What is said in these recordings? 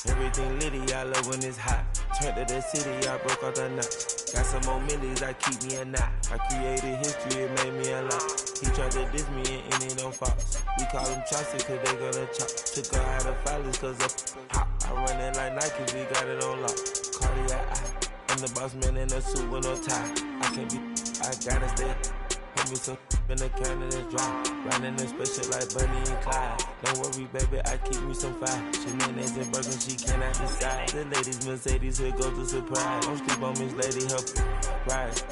Everything litty, I love when it's hot. Turned to the city, I broke out the notch. Got some more millies, I keep me a knot. I created history, it made me a lot. He tried to diss me and it don't false. We call them Chaucer cause they gonna chop. Took her out of filers cause of hot. I run it like Nike, we got it on lock. Cardiac eye. I'm the boss man in a suit with no tie. I can't be, I gotta stay. Put me some in the can of this dry. Riding this special like Bunny and Clyde. Don't worry, baby, I keep me some fire. Shenanigans and burgers, she cannot decide. The ladies Mercedes, here goes the surprise. Don't sleep on Miss Lady, help rise.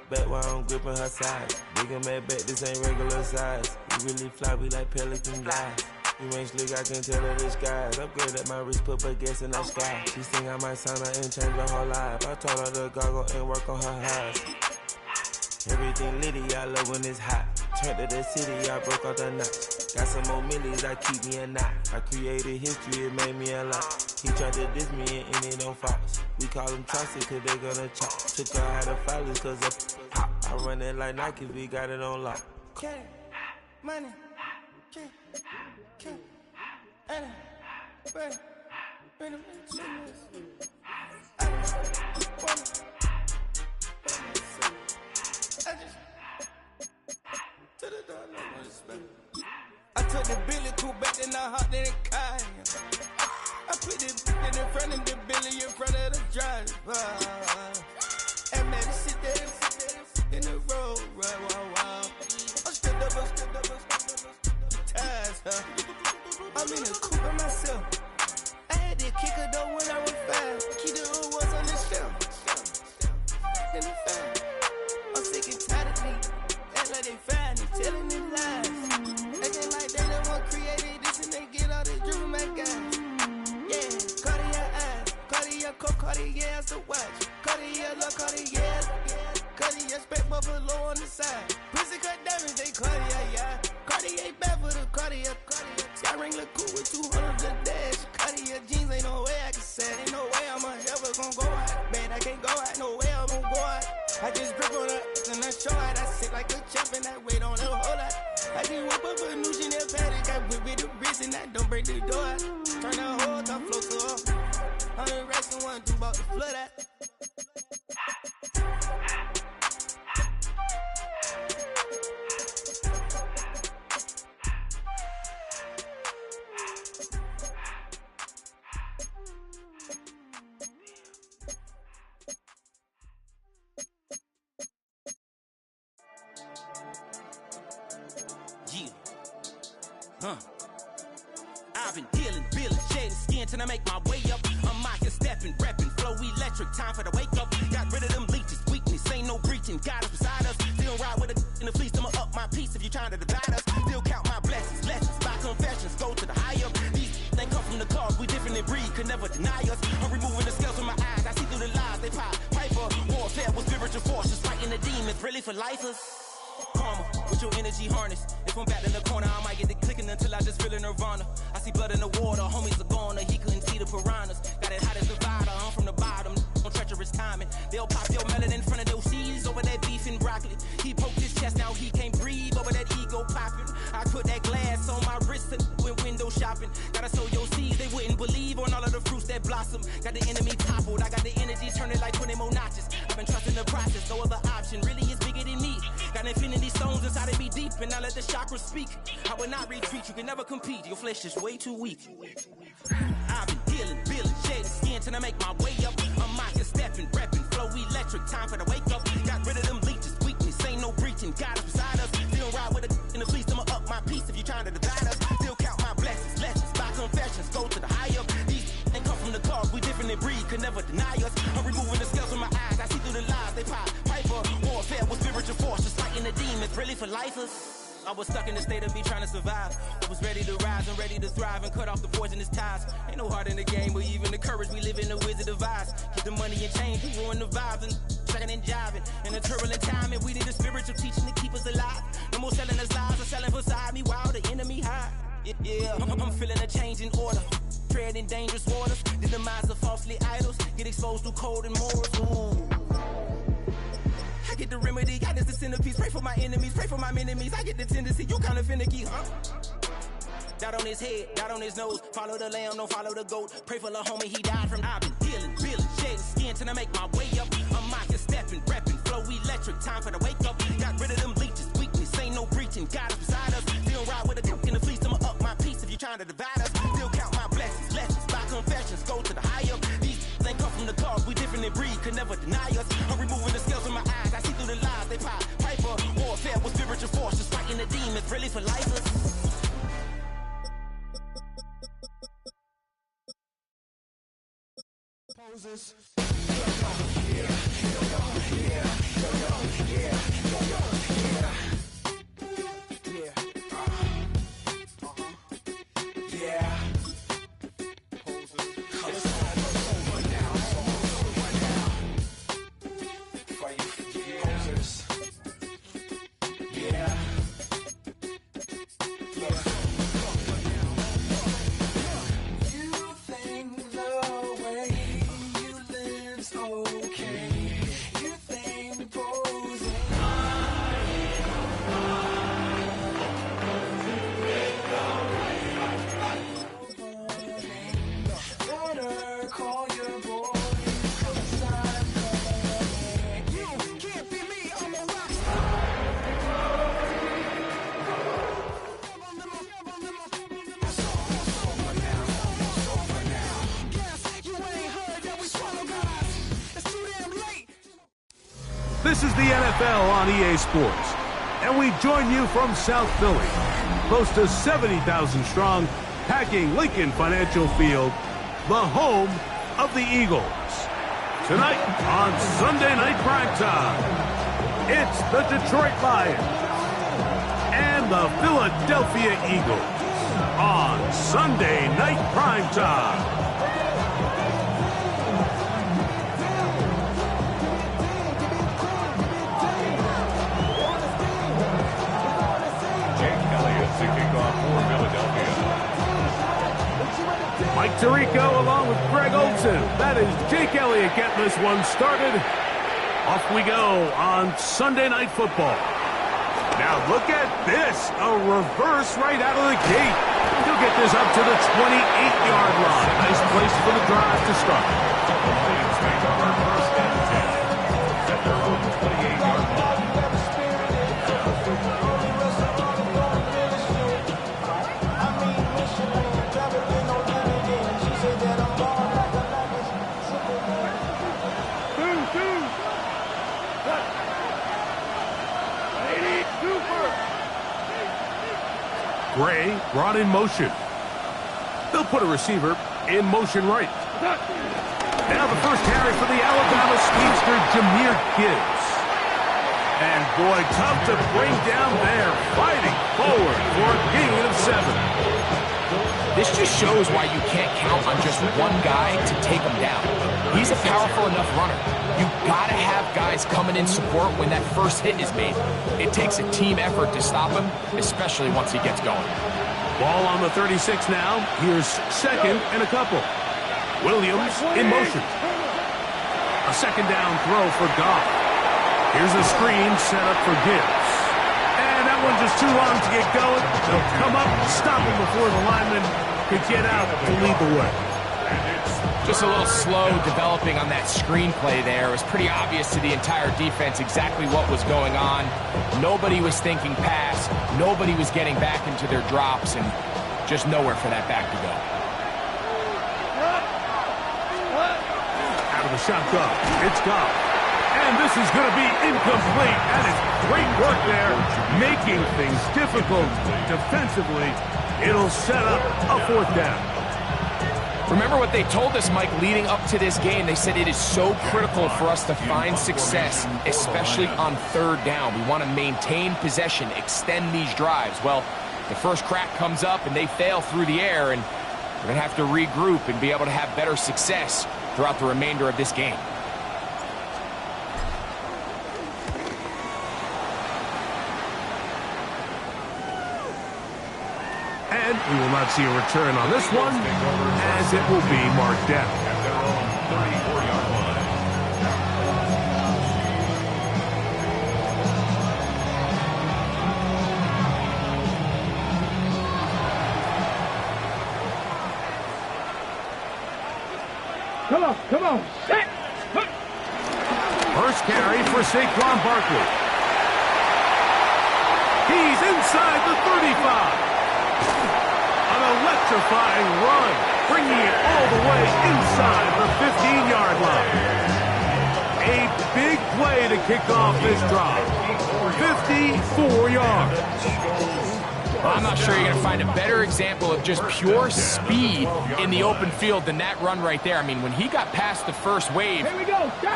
Bet while I'm gripping her side. Big and mad bet, this ain't regular size. We really fly, we like pelican guys. You ain't slick, I can tell her the skies. Upgrade at my wrist, put her gas in the sky. She think I might sign her and change her whole life. I told her to goggle and work on her eyes. Everything litty, I love when it's hot. Turned to the city, I broke out the notch. Got some more millies, I keep me a knot. I created history, it made me a lot. He tried to diss me and it don't false. We call them Chaucer cause they gonna chop. Took her out of filers cause of hot. I run it like Nike, we got it on lock. Cash, money, cash, money, money, I took the Billy Cool back and I hopped in the car. I put the in front of the Billy in front of the driver. And man, sit there in the road, right, wow. I'm stepped up, ties, huh? I'm in the coupe by myself. I had to kick her though when I was 5. Keep the old ones on the shelf. In the fan. I'm sick and tired of me. Act like they fine and telling me lies. Acting like they the one created this and they get all this driven my guys. Yeah, Cartier eyes, Cartier coat, Cartier ass to watch. Cartier look, Cartier, Cartier spec buffalo on the side. Pussy cut diamonds, they Cartier, yeah. Cartier bad for the Cartier. Sky ring look cool with 200 the dash. Cartier jeans, ain't no way I can say. Ain't no way I'm ever gonna go out. Man, I can't go out, no way I'm gonna go out. I just grip on her and I show out. I sit like a champ and I wait on her whole lot. I just whip up a new Chanel paddock. I whip with the wrist and I don't break the door out. Turn the whole top float to her. 100 racks and 1 2 about to flood out. I've been dealing, shedding skin till I make my way up. I'm mocking, stepping, repping, flow electric, time for the wake up. Got rid of them leeches, weakness, ain't no breaching. God is beside us, still ride with a in the fleece. I'ma up my piece if you trying to divide us. Still count my blessings, lessons, by confessions, go to the higher. These they come from the cars, we different in breed, could never deny us. I'm removing the scales from my eyes, I see through the lies, they pop. Piper, warfare with spiritual forces, fighting the demons, really for lifers. Karma, with your energy harness. If I'm back in the corner, I might get the clicking until I just feel a nirvana. I see blood in the water, homies are gone, he couldn't see the piranhas. Got it hot as divider, I'm from the bottom, on treacherous timing. They'll pop your melon in front of those seeds over that beef and broccoli. He poked his chest, now he can't breathe over that ego popping. I put that glass on my wrist and went window shopping. Gotta sow your seeds, they wouldn't believe on all of the fruits that blossom. Got the enemy toppled, I got the energy turning like 20 more notches. I've been trusting the process, no other option, really is bigger than me. Got infinity stones inside of me deep, and I let the chakras speak. I will not retreat, you can never compete, your flesh is way too weak. I've been dealing, shading skin till I make my way up. I'm mocking, stepping, repping, flow electric, time for the wake up. Got rid of them leeches, weakness, ain't no breaching. God is beside us, still ride with a in the fleece. I'ma up my piece if you trying to divide us. Still count my blessings, lessons, by confessions, go to the higher. These ain't come from the cars, we different in breed, could never deny us. I'm removing the scales from my eyes, I see through the lies, they pop. Piper, warfare with spiritual force, just fighting the demons, really for lifers. I was stuck in the state of me trying to survive. I was ready to rise and ready to thrive and cut off the poisonous ties. Ain't no heart in the game, but even the courage we live in the Wizard of Oz. Get the money and change, we ruin the vibes and tracking and jiving. In a turbulent time, and we need a spiritual teaching to keep us alive. No more selling us lies or selling beside me while the enemy hide. Yeah, I'm feeling a change in order. Treading dangerous waters, the demise of falsely idols. Get exposed through cold and morals. Ooh. I get the remedy, God is the centerpiece. Pray for my enemies, pray for my enemies. I get the tendency, you kinda finicky, huh? dot on his head, dot on his nose. Follow the lamb, don't follow the goat. Pray for the homie, he died from. I've been dealing, shedding skin till I make my way up. I'm mocking, stepping, repping, flow electric. Time for the wake up. Got rid of them leeches, weakness, ain't no breaching. God is beside us. Still ride with a cook in the fleece. I'ma up my piece if you trying to divide us. Still count my blessings, lessons, by confessions. Go to the higher. These ain't come from the cause. We different in breed, could never deny us. I'm removing the scales from my eyes. I see through the lies they pop. Piper, warfare with spiritual forces, fighting the demons, really for lifers. Poses. This is the NFL on EA Sports, and we join you from South Philly, close to 70,000 strong, packing Lincoln Financial Field, the home of the Eagles. Tonight on Sunday Night Primetime, it's the Detroit Lions and the Philadelphia Eagles on Sunday Night Primetime. Mike Tirico along with Greg Olsen. That is Jake Elliott getting this one started. Off we go on Sunday Night Football. Now look at this. A reverse right out of the gate. He'll get this up to the 28-yard line. Nice place for the drive to start. The Lions make up our first and 10. Set their own 28-yard line. Gray brought in motion. They'll put a receiver in motion right. Now the first carry for the Alabama speedster, Jahmyr Gibbs. And boy, tough to bring down there, fighting forward for a gain of 7. This just shows why you can't count on just one guy to take him down. He's a powerful enough runner. You gotta have guys coming in support when that first hit is made. It takes a team effort to stop him, especially once he gets going. Ball on the 36 now. Here's second and a couple. Williams in motion. A second down throw for Goff. Here's a screen set up for Gibbs. And that one's just too long to get going. They'll come up, stop him before the lineman could get out to lead the way. Just a little slow developing on that screenplay there. It was pretty obvious to the entire defense exactly what was going on. Nobody was thinking pass. Nobody was getting back into their drops, and just nowhere for that back to go. Out of the shotgun, it's Goff. And this is going to be incomplete. That is great work there, making things difficult defensively. It'll set up a fourth down. Remember what they told us, Mike, leading up to this game. They said it is so critical for us to find success, especially on third down. We want to maintain possession, extend these drives. Well, the first crack comes up and they fail through the air, and we're going to have to regroup and be able to have better success throughout the remainder of this game. And we will not see a return on this one, as it will be marked down. At their own 34-yard line. Come on. Set. First carry for Saquon Barkley. He's inside the 35. An electrifying run, bringing it all the way inside the 15-yard line. A big play to kick off this drive. 54 yards. Well, I'm not sure you're going to find a better example of just pure speed in the open field than that run right there. I mean, when he got past the first wave,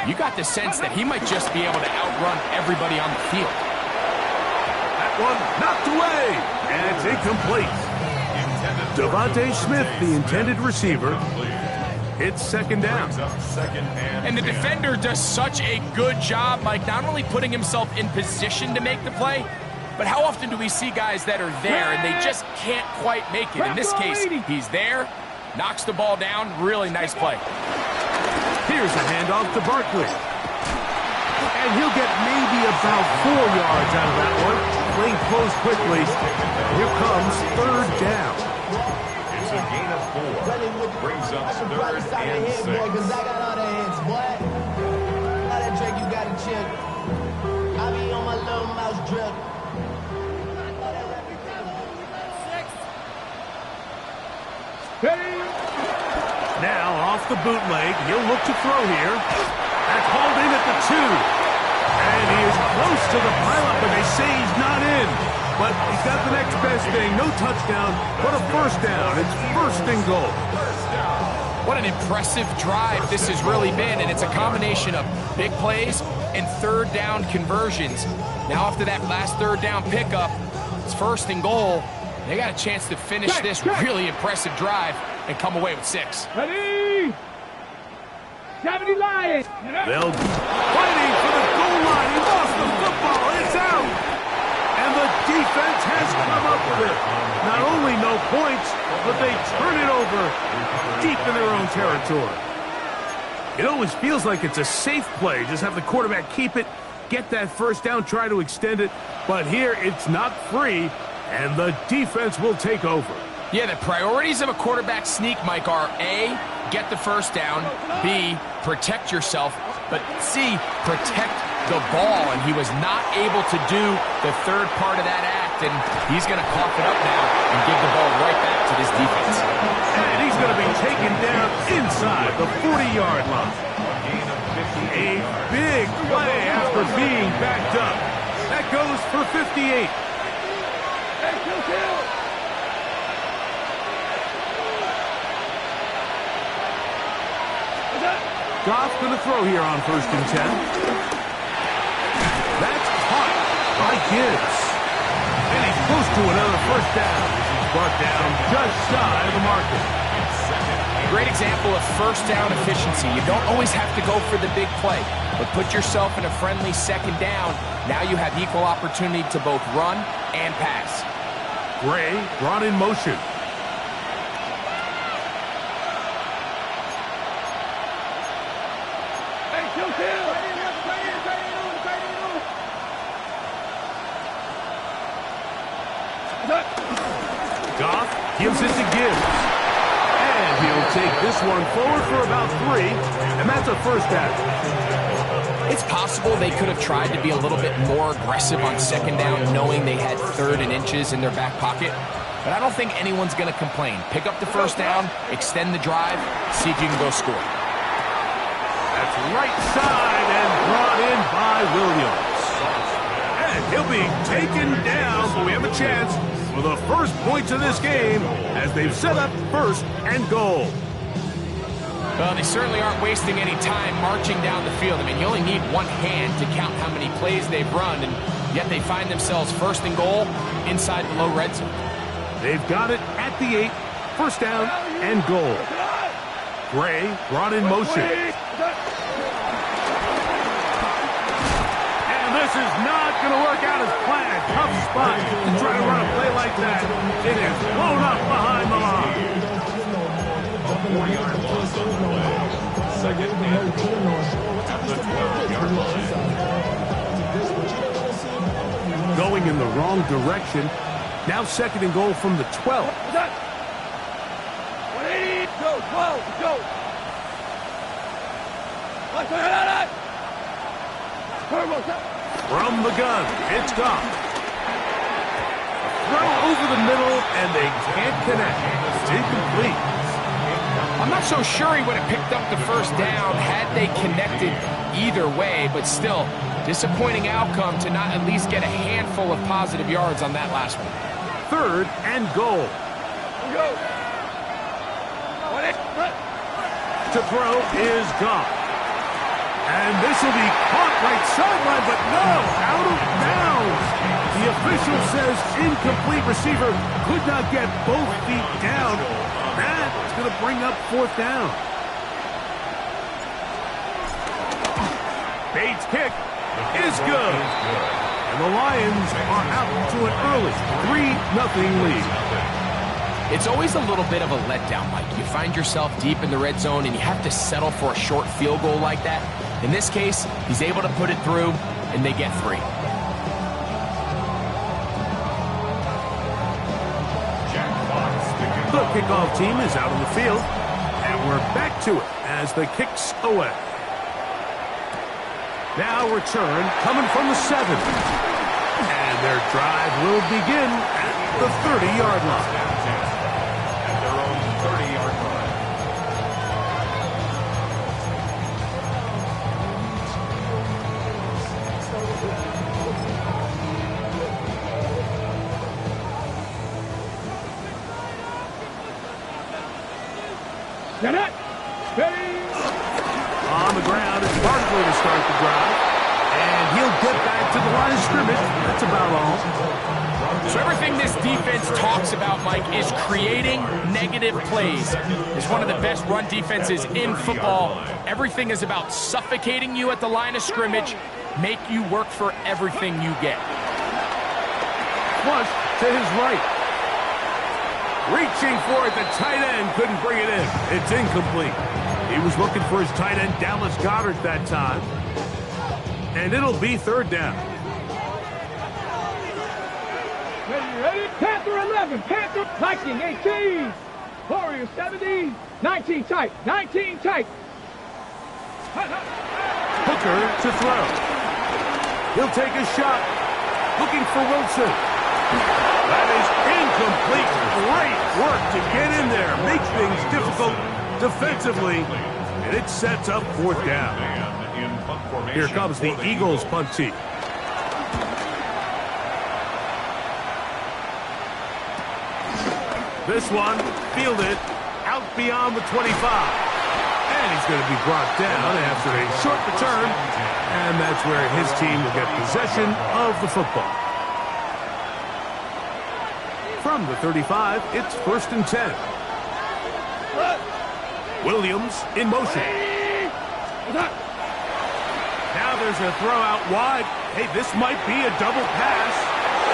you got the sense that he might just be able to outrun everybody on the field. That one knocked away, and it's incomplete. Devontae Smith, the intended receiver. It's second down. And the defender does such a good job, Mike, not only putting himself in position to make the play, but how often do we see guys that are there and they just can't quite make it? In this case, he's there, knocks the ball down. Really nice play. Here's a handoff to Barkley. And he'll get maybe about 4 yards out of that one. Playing close quickly. Here comes third down. It's a gain of 4. Brings up third and 6. Because I got all the hits, boy. All that Drake, you got to chill. I be on my little mouse drip. Now off the bootleg. He'll look to throw here. That's hauled in at the 2. And he is close to the pileup, but they say he's not in. But he's got the next best thing. No touchdown, but a first down. It's first and goal. What an impressive drive this has really been, and it's a combination of big plays and third down conversions. Now after that last third down pickup, it's first and goal. They got a chance to finish this really impressive drive and come away with 6. Ready? 70 Lions. They'll be fighting for the goal line. He lost the football. It's out. And the defense has come up with it. Not only no points, but they turn it over deep in their own territory. It always feels like it's a safe play. Just have the quarterback keep it, get that first down, try to extend it. But here, it's not free, and the defense will take over. Yeah, the priorities of a quarterback sneak, Mike, are A, get the first down, B, protect yourself, but C, protect the ball. And he was not able to do the third part of that act, and he's going to cough it up now and give the ball right back to this defense. And he's going to be taken down inside the 40-yard line. A big play after being backed up. That goes for 58. Goff going to throw here on first and 10. That's caught by Gibbs. And he's close to another first down. He's brought down just shy of the marker. Great example of first down efficiency. You don't always have to go for the big play, but put yourself in a friendly second down. Now you have equal opportunity to both run and pass. Gray brought in motion. Goff gives it to Gibbs. And he'll take this one forward for about 3, and that's a first down. It's possible they could have tried to be a little bit more aggressive on second down, knowing they had 3rd and inches in their back pocket. But I don't think anyone's going to complain. Pick up the first down, extend the drive, see if you can go score. That's right side and brought in by Williams. And he'll be taken down, but we have a chance for the first points of this game as they've set up first and goal. Well, they certainly aren't wasting any time marching down the field. I mean, you only need one hand to count how many plays they've run, and yet they find themselves first and goal inside the low red zone. They've got it at the 8, first down and goal. Gray brought in motion. And this is not going to work out as planned. Tough spot to try to run a play like that. It is blown up behind the line. 4-yard loss on the play. Second and goal at the 12-yard line. Going in the wrong direction. Now second and goal from the 12. 180, go, 12, go. From the gun, it's gone. Throw over the middle, and they can't connect. It's incomplete. I'm not so sure he would have picked up the first down had they connected either way, but still, disappointing outcome to not at least get a handful of positive yards on that last one. 3rd and goal. To throw is gone. And this will be caught right sideline, but no, out of bounds. The official says incomplete. Receiver could not get both feet down. That's going to bring up 4th down. Bates' kick is good. And the Lions are out to an early 3-0 lead. It's always a little bit of a letdown, Mike. You find yourself deep in the red zone and you have to settle for a short field goal like that. In this case, he's able to put it through, and they get 3. The kickoff team is out on the field, and we're back to it as the kick's away. Now return coming from the 7. And their drive will begin at the 30-yard line. At their own 30-yard line. Get it! Ready! On the ground is Barkley to start the drive. And he'll get back to the line of scrimmage. That's about all. So everything this defense talks about, Mike, is creating negative plays. It's one of the best run defenses in football. Everything is about suffocating you at the line of scrimmage, make you work for everything you get. Flush to his right. Reaching for it, the tight end couldn't bring it in. It's incomplete. He was looking for his tight end, Dallas Goedert, that time. And it'll be 3rd down. Ready? Panther 11, Panther, Viking 18, Warrior 70, 19 tight, 19 tight. Hooker to throw. He'll take a shot. Looking for Wilson. That is incomplete. Great work to get in there. Make things difficult defensively. And it sets up 4th down. Here comes the Eagles punt team. This one, fielded out beyond the 25. And he's going to be brought down after a short return. And that's where his team will get possession of the football. From the 35, it's 1st and 10. Williams in motion. Now there's a throw out wide. Hey, this might be a double pass.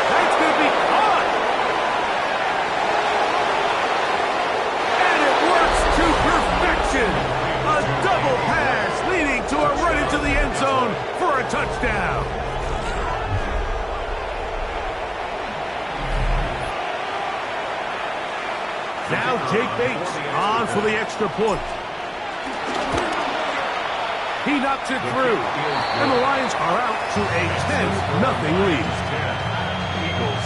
That's going to be caught. And it works to perfection. A double pass leading to a run into the end zone for a touchdown. Now Jake Bates on for the extra point. He knocks it through, and the Lions are out to a 10-0 lead. Eagles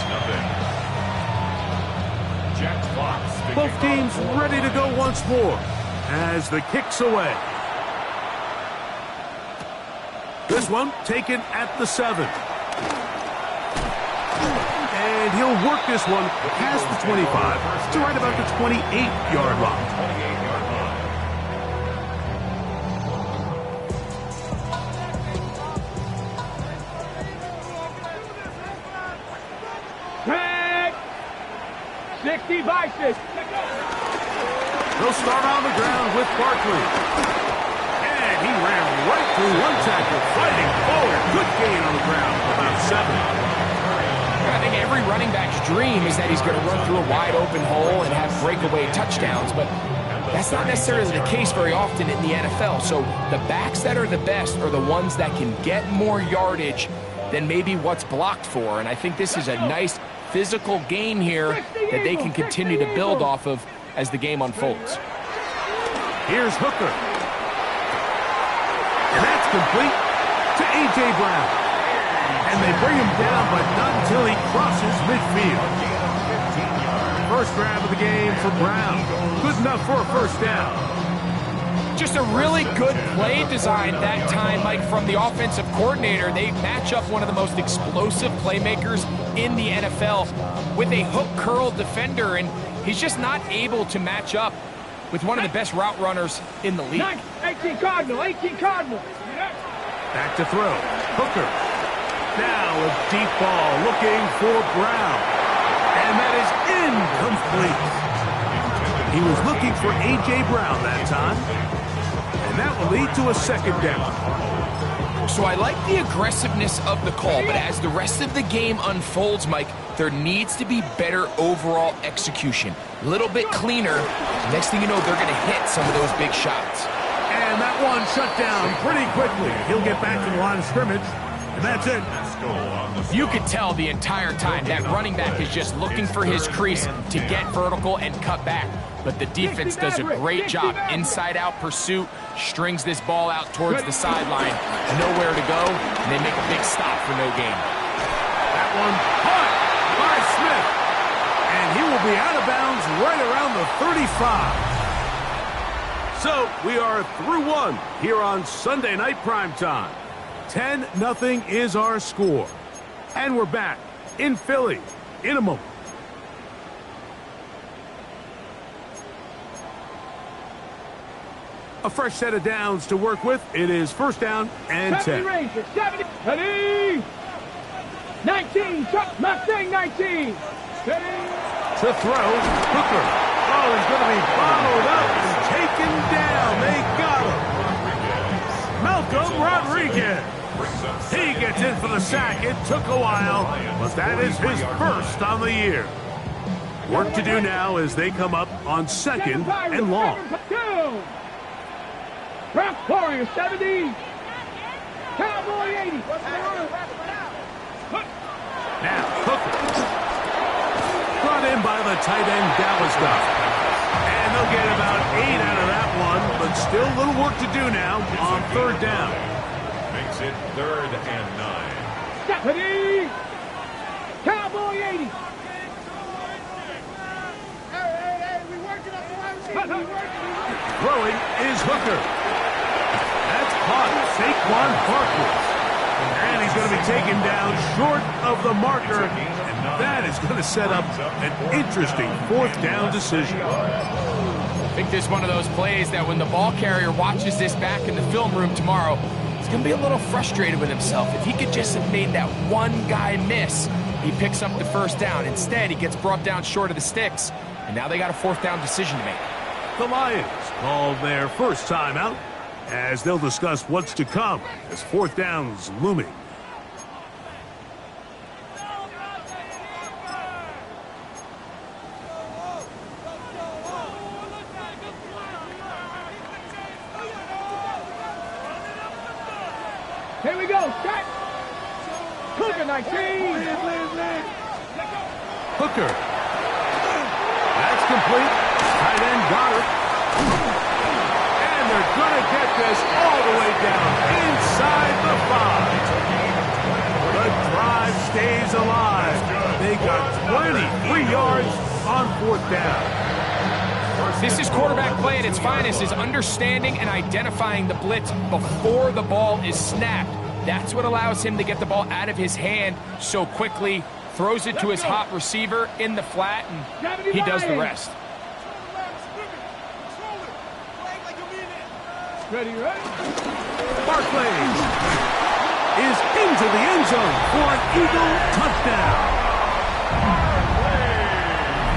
0. Both teams ready to go once more as the kick's away. This one taken at the 7. And he'll work this one past the 25 to right about the 28-yard line. Tag! 60 by 6. They'll start on the ground with Barkley. And he ran right through one tackle, fighting forward. Good gain on the ground, about 7. I think every running back's dream is that he's going to run through a wide-open hole and have breakaway touchdowns, but that's not necessarily the case very often in the NFL. So the backs that are the best are the ones that can get more yardage than maybe what's blocked for, and I think this is a nice physical gain here that they can continue to build off of as the game unfolds. Here's Hooker. That's complete to A.J. Brown. And they bring him down, but not until he crosses midfield. First grab of the game for Brown. Good enough for a first down. Just a really good play design that time, Mike, from the offensive coordinator. They match up one of the most explosive playmakers in the NFL with a hook curl defender, and he's just not able to match up with one of the best route runners in the league. 18 Cardinal, 18 Cardinal. Back to throw. Hooker. Now a deep ball looking for Brown. And that is incomplete. He was looking for A.J. Brown that time. And that will lead to a second down. So I like the aggressiveness of the call, but as the rest of the game unfolds, Mike, there needs to be better overall execution. A little bit cleaner. Next thing you know, they're going to hit some of those big shots. And that one shut down pretty quickly. He'll get back to the line of scrimmage, and that's it. You could tell the entire time that running back is just looking for his crease to get vertical and cut back. But the defense does a great job. Inside-out pursuit, strings this ball out towards the sideline. Nowhere to go, and they make a big stop for no gain. That one caught by Smith. And he will be out of bounds right around the 35. So we are through one here on Sunday Night Primetime. 10-0 is our score. And we're back in Philly in a moment. A fresh set of downs to work with. It is first down and 10. 70, ready, 19, Mustang 19. Ready. To throw, Hooker. Oh, he's going to be followed up and taken down. They got him. Malcolm Rodriguez. He gets in for the sack. It took a while, but that is his first on the year. Work to do now as they come up on second and long. Rock Warrior 70. Cowboy 80. Now, Hooker. Brought in by the tight end, Dallas Goedert. And they'll get about 8 out of that one, but still a little work to do now on third down. Makes it 3rd and 9. Stephanie. Cowboy 80. Hey, we working up the line. Throwing is Hooker. That's caught Saquon Barkley. And he's going to be taken down short of the marker. And that is going to set up an interesting fourth down decision. I think this is one of those plays that when the ball carrier watches this back in the film room tomorrow, he's going to be a little frustrated with himself. If he could just have made that one guy miss, he picks up the first down. Instead, he gets brought down short of the sticks. And now they got a fourth down decision to make. The Lions call their first timeout as they'll discuss what's to come as fourth down's looming. Here we go, set. Hooker 19. Hooker. That's complete. Tight end Goedert. And they're going to get this all the way down inside the 5. The drive stays alive. They got 23 yards on fourth down. This is quarterback play at its finest, is understanding and identifying the blitz before the ball is snapped. That's what allows him to get the ball out of his hand so quickly, throws it to his hot receiver in the flat, and he does the rest. Ready. Barkley is into the end zone for an Eagle touchdown.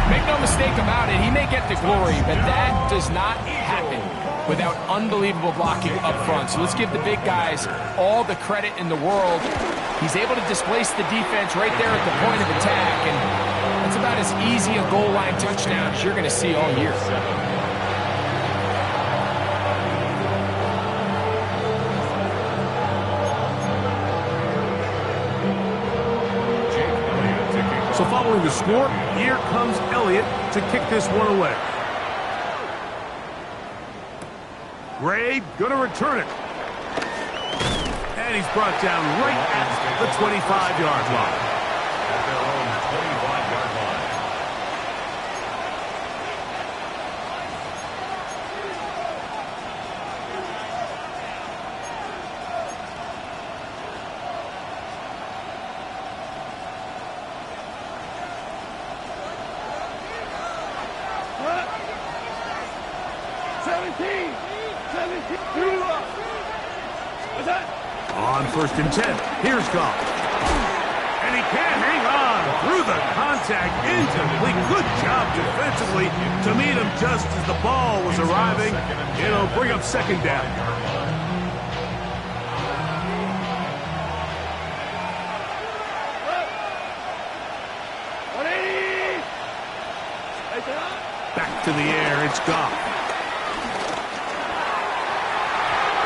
Make no mistake about it, he may get the glory, but that does not happen without unbelievable blocking up front. So let's give the big guys all the credit in the world. He's able to displace the defense right there at the point of attack, and that's about as easy a goal line touchdown as you're going to see all year. So following the score, here comes Elliott to kick this one away. Ray gonna return it. And he's brought down right at the 25-yard line. At their own 25-yard line. On 1st and 10, here's Goff. And he can't hang on through the contact, incomplete. Good job defensively to meet him just as the ball was arriving. It'll bring up 2nd down. Back to the air, it's Goff.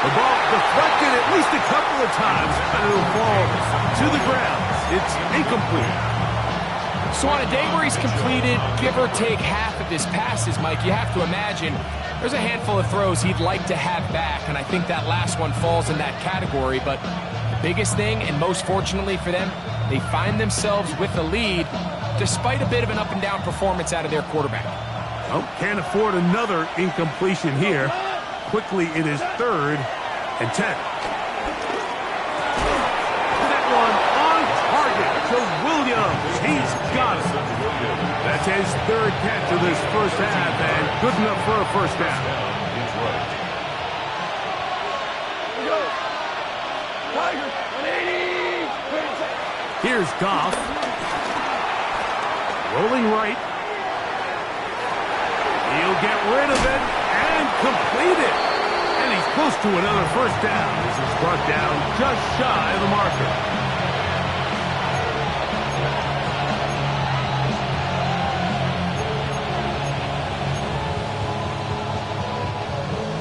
The ball deflected at least a couple of times, and it'll fall to the ground. It's incomplete. So on a day where he's completed, give or take half of his passes, Mike, you have to imagine there's a handful of throws he'd like to have back, and I think that last one falls in that category. But the biggest thing, and most fortunately for them, they find themselves with the lead despite a bit of an up-and-down performance out of their quarterback. Oh, can't afford another incompletion here. Quickly, it is 3rd and 10. That one on target to Williams. He's got it. That's his 3rd catch of this first half, and good enough for a first down. Here's Goff. Rolling right. He'll get rid of it and complete it. And he's close to another first down. This is brought down just shy of the marker.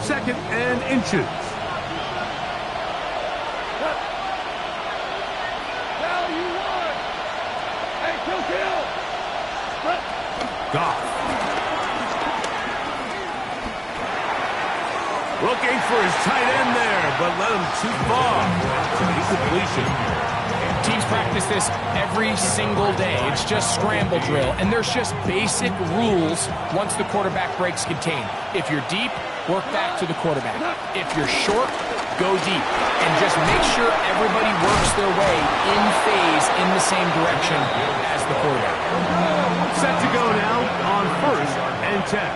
Second and inches. Goff. Looking for his tight end there, but let him too far. It's an incompletion. Teams practice this every single day. It's just scramble drill, and there's just basic rules once the quarterback breaks contain. If you're deep, work back to the quarterback. If you're short, go deep. And just make sure everybody works their way in phase in the same direction as the quarterback. Set to go now on 1st and 10.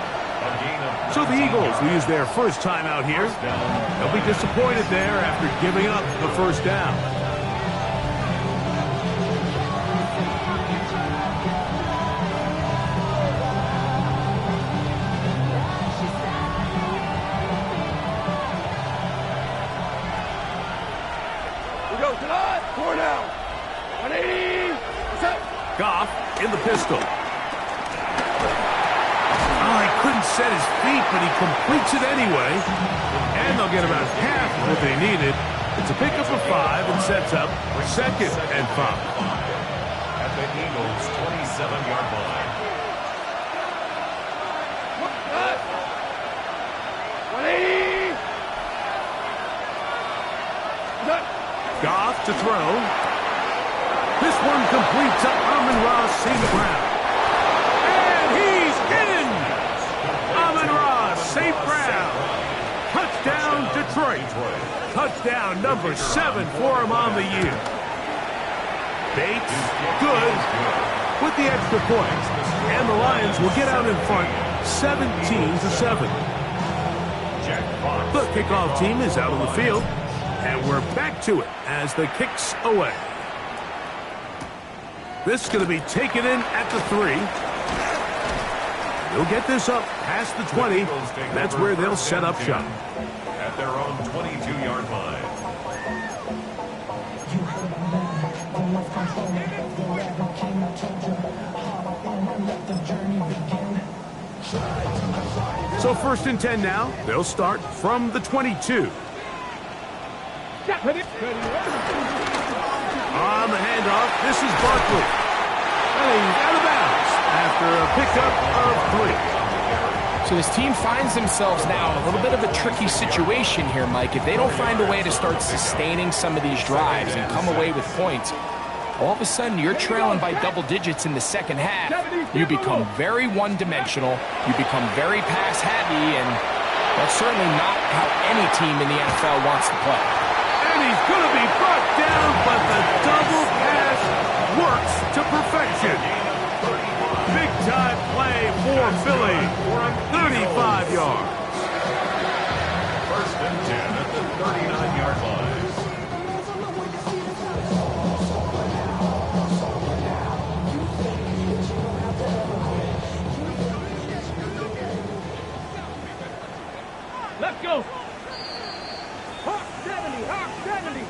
So the Eagles will use their first time out here. They'll be disappointed there after giving up the first down. We go tonight. 4 down. 180. Goff in the pistol. Oh, he couldn't set his feet, but he completes it anyway. And they'll get about half of what they needed. It's a pickup of 5 and sets up 2nd and 5. At the Eagles' 27-yard line. 180. Goff to throw. This one complete to Amon-Ra St. Brown. And he's in! Amon-Ra St. Brown. Touchdown, Detroit. Touchdown number 7 for him on the year. Bates, good, with the extra point. And the Lions will get out in front 17-7. The kickoff team is out on the field. And we're back to it as the kick's away. This is going to be taken in at the 3. They'll get this up past the 20. That's where they'll set up shop. At their own 22-yard line. So 1st and 10 now. They'll start from the 22. On the handoff, this is Barkley. And he's out of bounds after a pickup of 3. So this team finds themselves now in a little bit of a tricky situation here, Mike. If they don't find a way to start sustaining some of these drives and come away with points, all of a sudden you're trailing by double digits in the second half. You become very one-dimensional. You become very pass-heavy, and that's certainly not how any team in the NFL wants to play. And he's going to be brought down, but the double pass works to perfection. Big-time play for Philly. 35 yards. First and 10 at the 39-yard line. Let's go. Hawk 70, Hawk 70.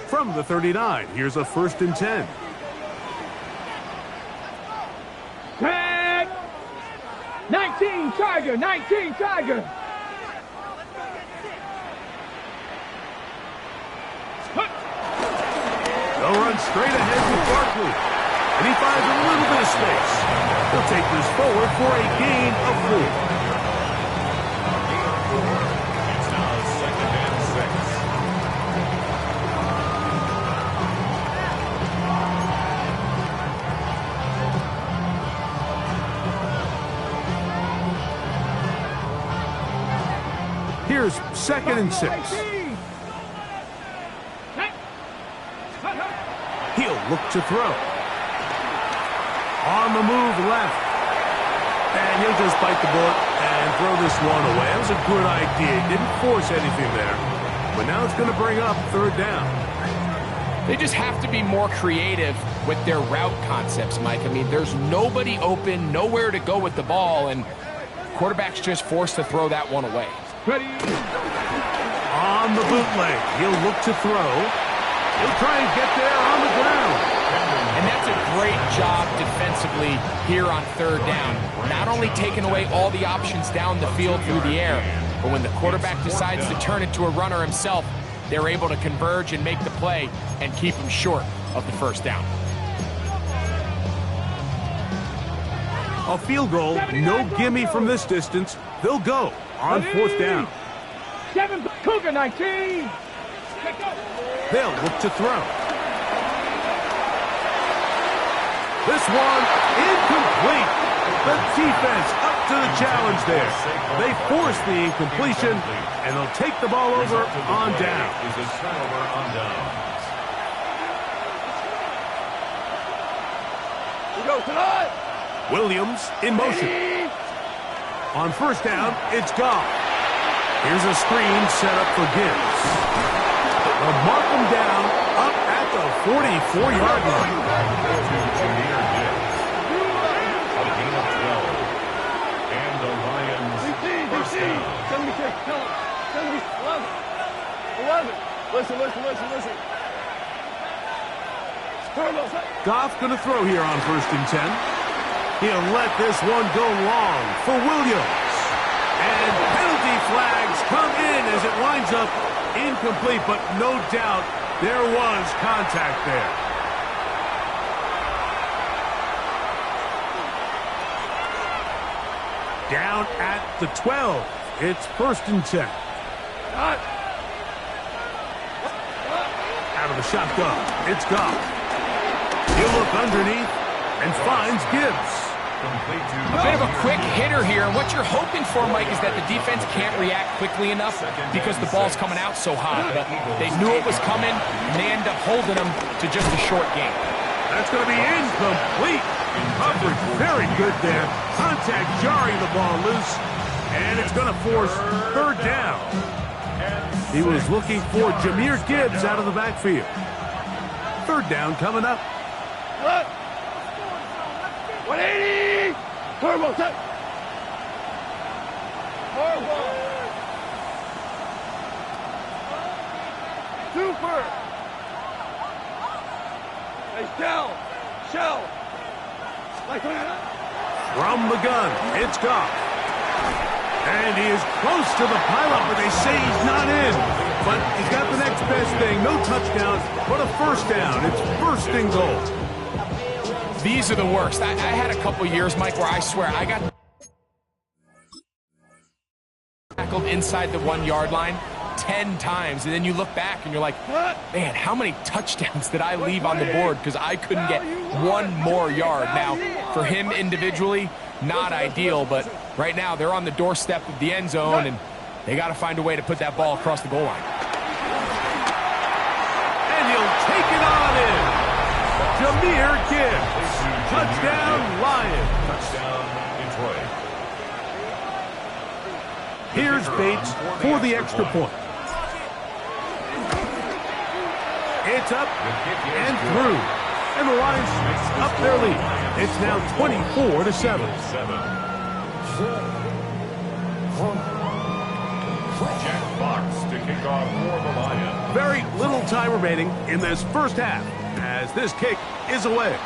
From the 39, here's a 1st and 10. Tag. 19 Tiger, 19 Tiger. They'll run straight ahead with Barkley. And he finds a little bit of space. He'll take this forward for a gain of 4. It's now 2nd and 6. Here's 2nd and 6. He'll look to throw. On the move left. And he'll just bite the bullet and throw this one away. That was a good idea. He didn't force anything there. But now it's going to bring up 3rd down. They just have to be more creative with their route concepts, Mike. I mean, there's nobody open, nowhere to go with the ball, and quarterback's just forced to throw that one away. Ready. On the bootleg, he'll look to throw. He'll try and get there on the ground. And that's a great job defensively here on 3rd down. Not only taking away all the options down the field through the air, but when the quarterback decides to turn it to a runner himself, they're able to converge and make the play and keep him short of the 1st down. A field goal, no gimme from this distance. They'll go on 4th down. 7 Cougar 19. They'll look to throw. This one incomplete. The defense up to the challenge there. They force the incompletion, and they'll take the ball over on down. Is a turnover on downs. We go tonight. Williams in motion. On 1st down, it's Goff. Here's a screen set up for Gibbs. They'll mark him down up at the 44-yard line. To Jahmyr Gibbs. A gain of 12. And the Lions first down. 76, tell him. 11. Listen. Goff going to throw here on 1st and 10. He'll let this one go long for Williams. And penalty flags come in as it winds up incomplete, but no doubt there was contact there. Down at the 12. It's 1st and 10. Out of the shotgun. It's Goff. He'll look underneath and finds Gibbs. A bit of a quick hitter here, and what you're hoping for, Mike, is that the defense can't react quickly enough because the ball's coming out so hot. But they knew it was coming, and they end up holding them to just a short game. That's going to be incomplete. Coverage very good there. Contact jarring the ball loose, and it's going to force 3rd down. He was looking for Jahmyr Gibbs out of the backfield. 3rd down coming up. 180. Turbo set. Turbo. Super. Hey, shell. Like that. From the gun, it's Goff. And he is close to the pileup, but they say he's not in. But he's got the next best thing. No touchdown, but a first down. It's first and goal. These are the worst. I had a couple years, Mike, where I swear I got tackled inside the 1 yard line 10 times, and then you look back and you're like, man, how many touchdowns did I leave on the board because I couldn't get one more yard? Now, for him individually, not ideal, but right now they're on the doorstep of the end zone, and they got to find a way to put that ball across the goal line. And he'll take it on in. Jahmyr Gibbs. Touchdown, Lions. Touchdown, Detroit. Here's Bates for the extra point. It's up and through. And the Lions up their lead. It's now 24-7. Jack Fox to kick off for the Lions. Very little time remaining in this first half as this kick is away.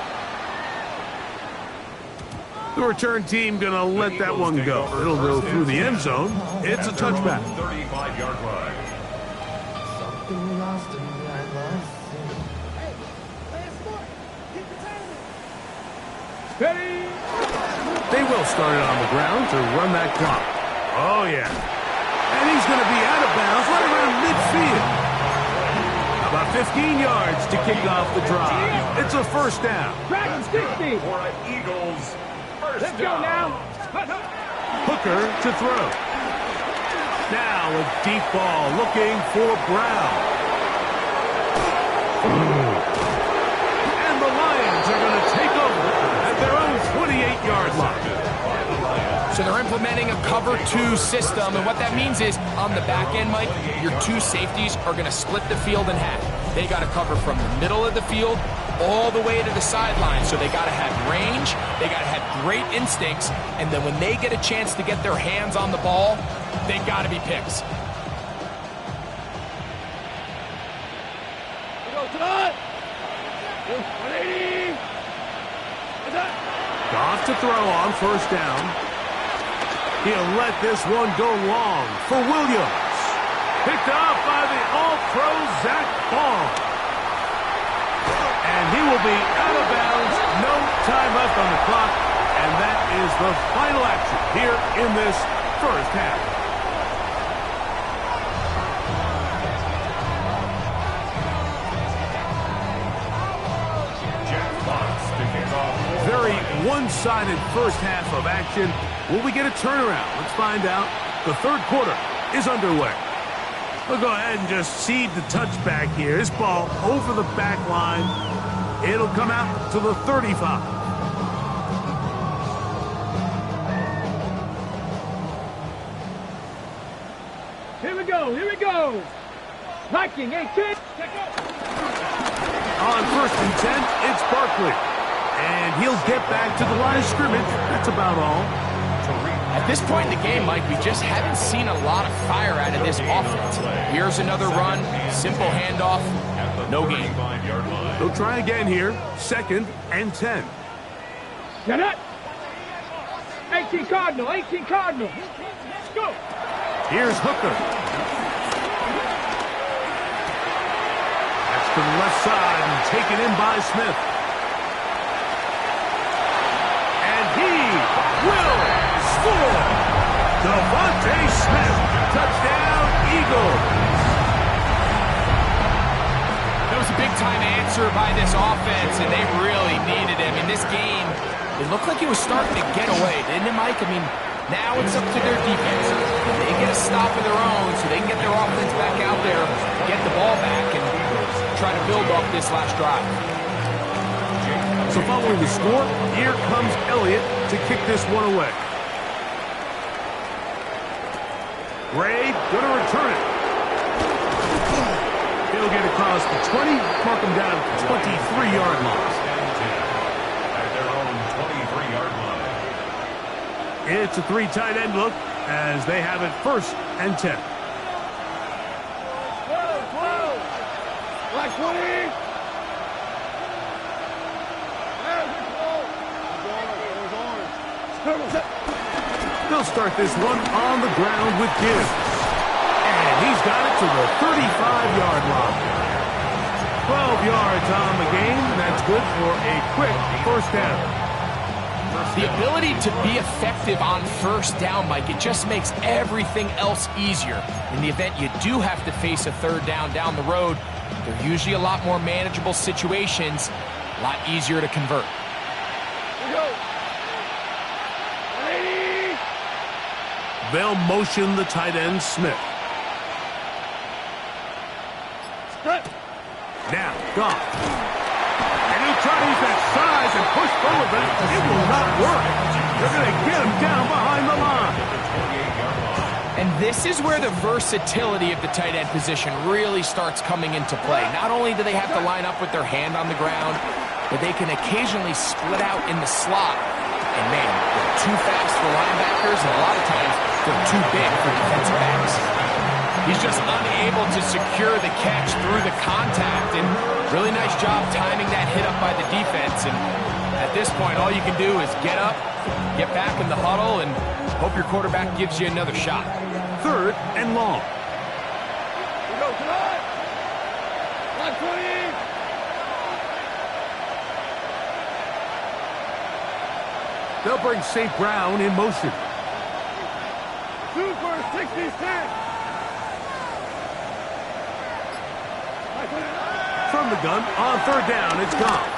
The return team going to let that one go. It'll go through the end zone. It's a touchback. 35-yard line. They will start it on the ground to run that clock. Oh, yeah. And he's going to be out of bounds right around midfield. About 15 yards to kick off the drive. It's a first down. Dragon 60. For an Eagles first Let's go down. now. Hooker to throw. Now a deep ball looking for Brown. And the Lions are going to take over at their own 28-yard line. So they're implementing a cover 2 system, and what that means is on the back end, Mike, your 2 safeties are going to split the field in half. They got to cover from the middle of the field all the way to the sideline. So they got to have range, they got to have great instincts, and then when they get a chance to get their hands on the ball, they got to be picks. Goff to throw on first down. He'll let this one go long for Williams. Picked off by the all-pro Zach Baun. And he will be out of bounds. No time left on the clock. And that is the final action here in this first half. Jack Fox to kick off. Very one-sided first half of action. Will we get a turnaround? Let's find out. The third quarter is underway. We'll go ahead and just seed the touchback here. This ball over the back line. It'll come out to the 35. Here we go. Here we go. Viking 18. On first and 10, it's Barkley. And he'll get back to the line of scrimmage. That's about all. At this point in the game, Mike, we just haven't seen a lot of fire out of this offense. Here's another run, simple handoff, no gain. They'll try again here, second and 10. Get it. 18 Cardinal, 18 Cardinal. Let's go. Here's Hooker. That's to the left side and taken in by Smith. And he will score. Devontae Smith, touchdown Eagles. That was a big-time answer by this offense, and they really needed him. In this game, it looked like it was starting to get away, didn't it, Mike? I mean, now it's up to their defense. They get a stop of their own so they can get their offense back out there, get the ball back, and try to build off this last drive. So following the score, here comes Elliott to kick this one away. Ray gonna return it. He'll get across the 20, mark him down at the 23-yard line. At their own 23-yard line. It's a 3 tight end look as they have it first and 10. Like 20. They'll start this one on the ground with Gibbs. And he's got it to the 35-yard line. 12 yards on the game. That's good for a quick first down. The ability to be effective on first down, Mike, it just makes everything else easier. In the event you do have to face a third down the road, they're usually a lot more manageable situations, a lot easier to convert. They'll motion the tight end, Smith. Now, Goff. And he'll try to use that size and push forward, but it will not work. They're going to get him down behind the line. And this is where the versatility of the tight end position really starts coming into play. Not only do they have to line up with their hand on the ground, but they can occasionally split out in the slot. And man, they're too fast for linebackers, and a lot of times they're too big for defensive backs. He's just unable to secure the catch through the contact, and really nice job timing that hit up by the defense. And at this point, all you can do is get up, get back in the huddle, and hope your quarterback gives you another shot. 3rd and long. They'll bring St. Brown in motion. 2 for 66. From the gun, on 3rd down, it's gone.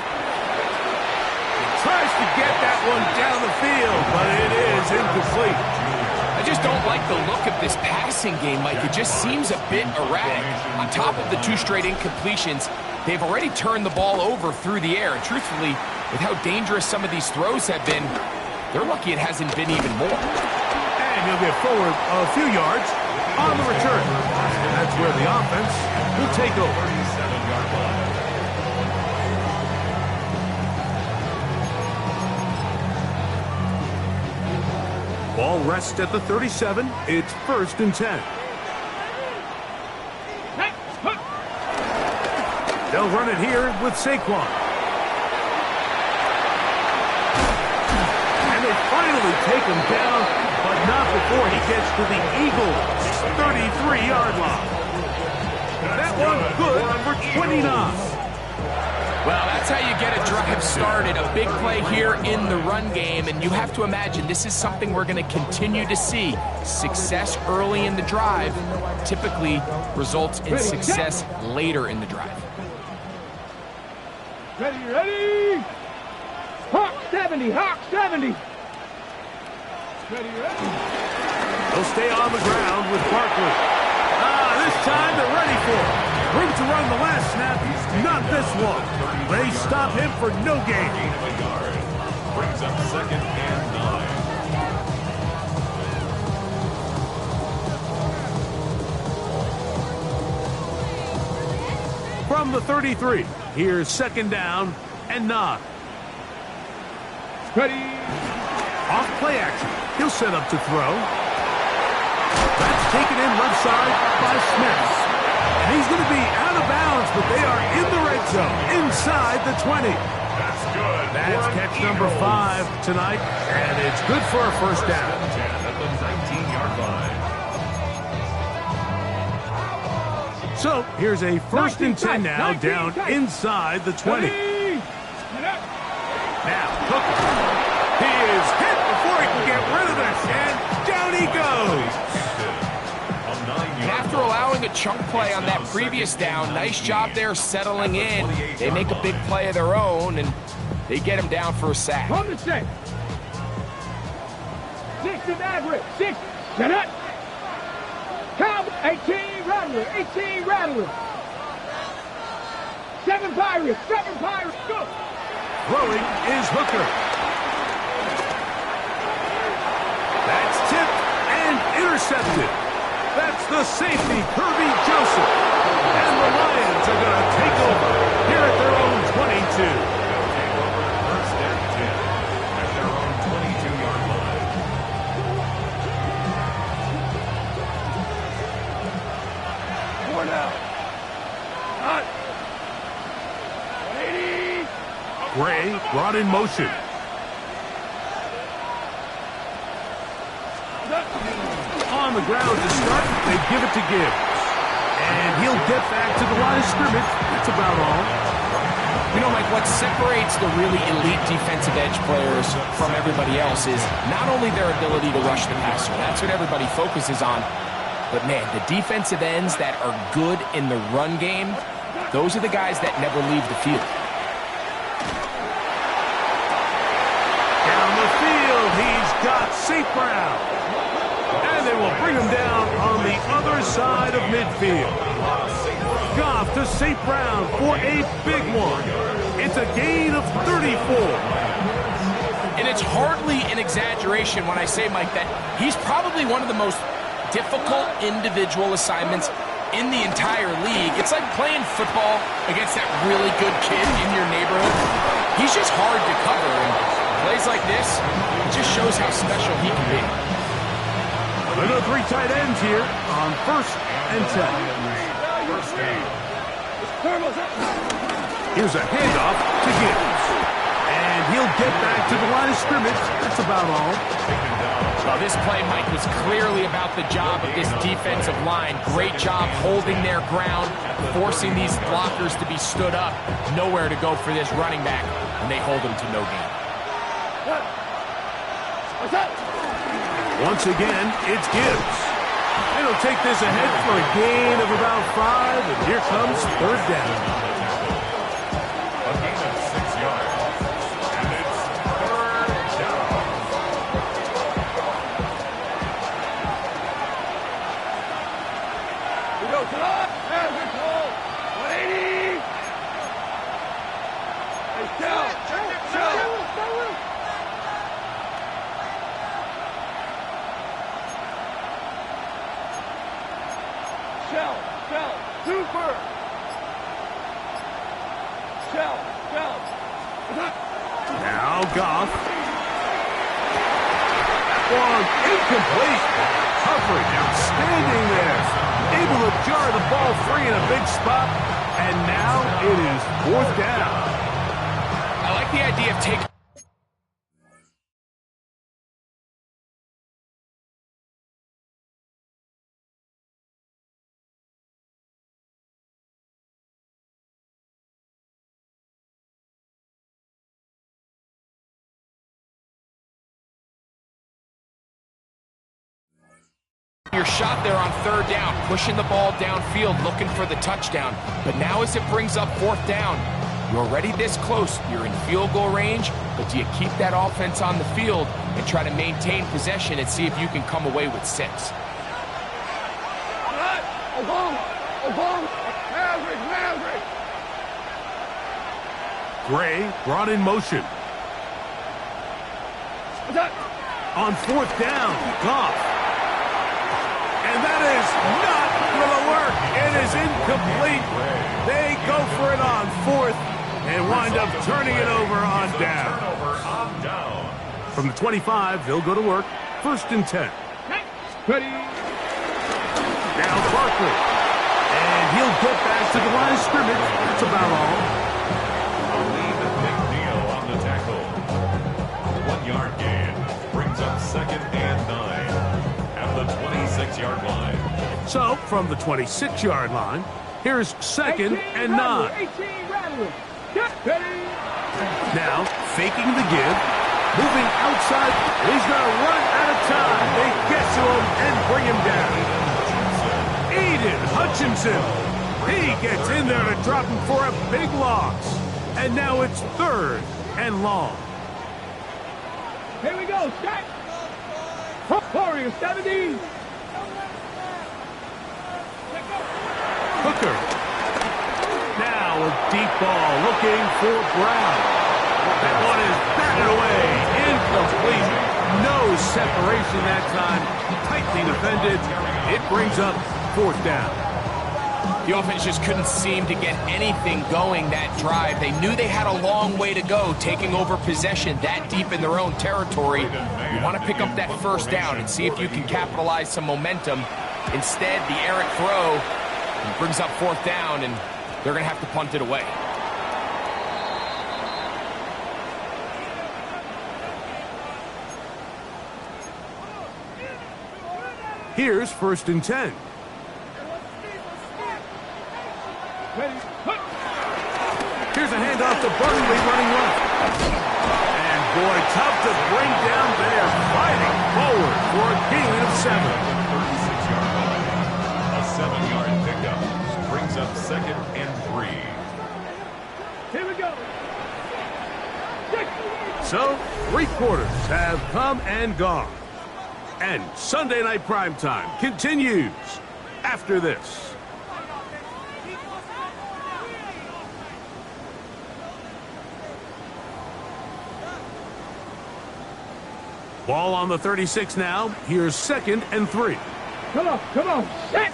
He tries to get that one down the field, but it is incomplete. I just don't like the look of this passing game, Mike. It just seems a bit erratic. On top of the 2 straight incompletions, they've already turned the ball over through the air. And truthfully, with how dangerous some of these throws have been, they're lucky it hasn't been even more. And he'll get forward a few yards on the return. And that's where the offense will take over. 37-yard line. Ball rests at the 37. It's 1st and 10. They'll run it here with Saquon. And they finally take him down, but not before he gets to the Eagles' 33-yard line. That one good for 29. Well, that's how you get a drive started. A big play here in the run game, and you have to imagine this is something we're going to continue to see. Success early in the drive typically results in success later in the drive. Ready? Hawk 70, Hawk 70. Ready? They'll stay on the ground with Barkley. This time they're ready for it. Room to run the last snap, not this one. They stop him for no gain. Gain of a yard. Brings up 2nd and 9. From the 33, here's 2nd down and 9. Ready? Off play action. He'll set up to throw. That's taken in left side by Smith. And he's going to be out of bounds, but they are in the red zone, inside the 20. That's good. That's catch number 5 tonight, and it's good for a first down. 10 at the 19-yard line. So here's a 1st and 10 now, down inside the 20. Now, Hooker. He is hit before he can get rid of this, and down he goes. And after allowing a chunk play on that previous down, nice job there settling in. They make a big play of their own, and they get him down for a sack. From the set. 6 in average. 6. Set up. Cowboy. 18 Rattler. 18 Rattler. 7 Pirates. 7 Pirates. Go. Throwing is Hooker. That's tipped and intercepted. That's the safety, Kirby Joseph. And the Lions are going to take over here at their own 22. Take over 1st and 10 at their own 22-yard line. Four now. Hot. 180. Gray brought in motion. on the ground to start. They give it to Gibbs. And he'll get back to the line of scrimmage. That's about all. You know, Mike, what separates the really elite defensive edge players from everybody else is not only their ability to rush the passer. That's what everybody focuses on. But, man, the defensive ends that are good in the run game, those are the guys that never leave the field. Down the field, he's got St. Brown. And they will bring him down on the other side of midfield. Goff to St. Brown for a big one. It's a gain of 34. And it's hardly an exaggeration when I say, Mike, that he's probably one of the most difficult individual assignments in the entire league. It's like playing football against that really good kid in your neighborhood. He's just hard to cover, and plays like this, it just shows how special he can be. Another 3 tight ends here on 1st and 10. Here's a handoff to Gibbs. And he'll get back to the line of scrimmage. That's about all. Well, this play, Mike, was clearly about the job of this defensive line. Great job holding their ground, forcing these blockers to be stood up. Nowhere to go for this running back, and they hold him to no gain. Once again, it's Gibbs. And he'll take this ahead for a gain of about 5, and here comes 3rd down. A gain of 6 yards, and it's 3rd down. We go to the and we call 180. Hey, Shell. Super. Shell. Now Goff. One incomplete. Coverage outstanding there. Able to jar the ball free in a big spot. And now it is 4th down. I like the idea of taking... your shot there on 3rd down, pushing the ball downfield, looking for the touchdown. But now as it brings up 4th down, you're already this close. You're in field goal range, but do you keep that offense on the field and try to maintain possession and see if you can come away with 6? Maverick. Gray brought in motion. On 4th down, Goff. And that is not going to work. It is incomplete. They go for it on 4th and wind up turning it over on down. From the 25, they'll go to work. 1st and 10. Ready. Now Barkley. And he'll get back to the line of scrimmage. That's about all. McNeil on the tackle. 1-yard gain. Brings up 2nd and 9. At the 26-yard line. So, from the 26-yard line, here's 2nd and 9. 18 rattling. Ready. Now, faking the give, moving outside. He's going to run out of time. They get to him and bring him down. Aiden Hutchinson. He gets in there to drop him for a big loss. And now it's 3rd and long. Here we go, Scott. Warrior 70. Hooker. Now a deep ball looking for Brown. That one is batted away. Incomplete. No separation that time. Tightly defended. It brings up 4th down. The offense just couldn't seem to get anything going that drive. They knew they had a long way to go, taking over possession that deep in their own territory. You want to pick up that 1st down and see if you can capitalize some momentum. Instead, the errant throw brings up 4th down, and they're going to have to punt it away. Here's 1st and 10. Here's a handoff to Barkley running left. And boy, tough to bring down there. Fighting forward for a gain of 7. 36-yard line. A 7-yard pickup brings up 2nd and 3. Here we go. So, 3 quarters have come and gone. And Sunday Night Primetime continues after this. Ball on the 36 now. Here's 2nd and 3. Come on. Set.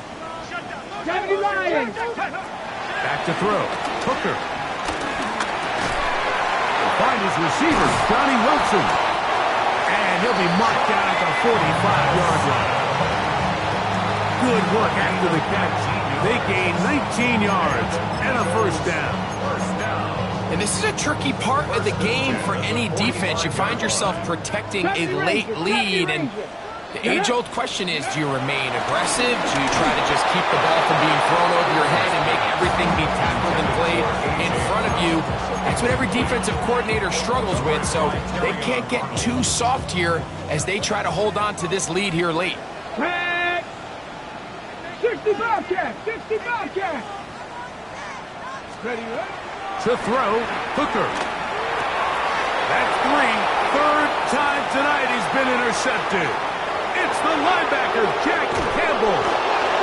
70 Lions. Back to throw. Hooker. Find his receiver, Johnny Wilson. And he'll be marked down at the 45-yard line. Good work after the catch. They gain 19 yards and a 1st down. And this is a tricky part of the game for any defense. You find yourself protecting a late lead, and the age-old question is, do you remain aggressive? Do you try to just keep the ball from being thrown over your head and make everything be tackled and played in front of you? That's what every defensive coordinator struggles with, so they can't get too soft here as they try to hold on to this lead here late. 60 Bobcat. Ready, right? To throw, Hooker. That's 3. 3rd time tonight he's been intercepted. It's the linebacker, Jack Campbell.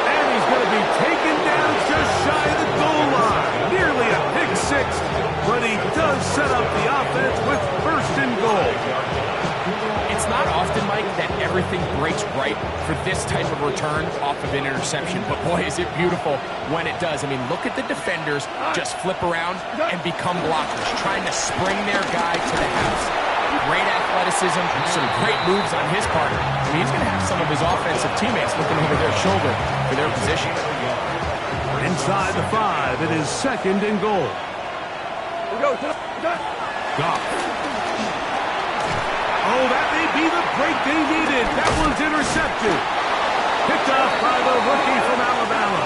And he's going to be taken down just shy of the goal line. Nearly a pick 6, but he does set up the offense with 1st and goal. It's not often, Mike, that everything breaks right for this type of return off of an interception, but boy, is it beautiful when it does. I mean, look at the defenders just flip around and become blockers, trying to spring their guy to the house. Great athleticism, some great moves on his part. I mean, he's going to have some of his offensive teammates looking over their shoulder for their position. Inside the 5, it is 2nd and goal. Goff. Oh, that may be the break they needed. That one's intercepted. Picked up by the rookie from Alabama.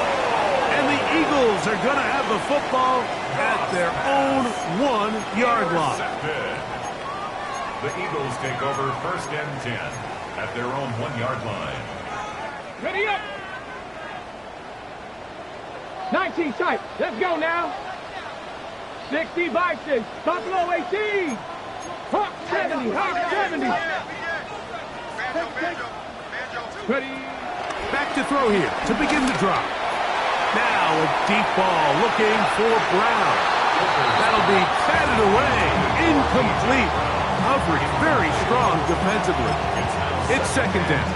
And the Eagles are going to have the football at their own 1-yard line. The Eagles take over 1st and 10 at their own 1-yard line. Ready up. 19 tight. Let's go now. 60 Bison. Buffalo 18. Hawk 70. Ready. Back to throw here to begin the drop. Now a deep ball looking for Brown. That'll be batted away. Incomplete. Coverage very strong defensively. It's 2nd down.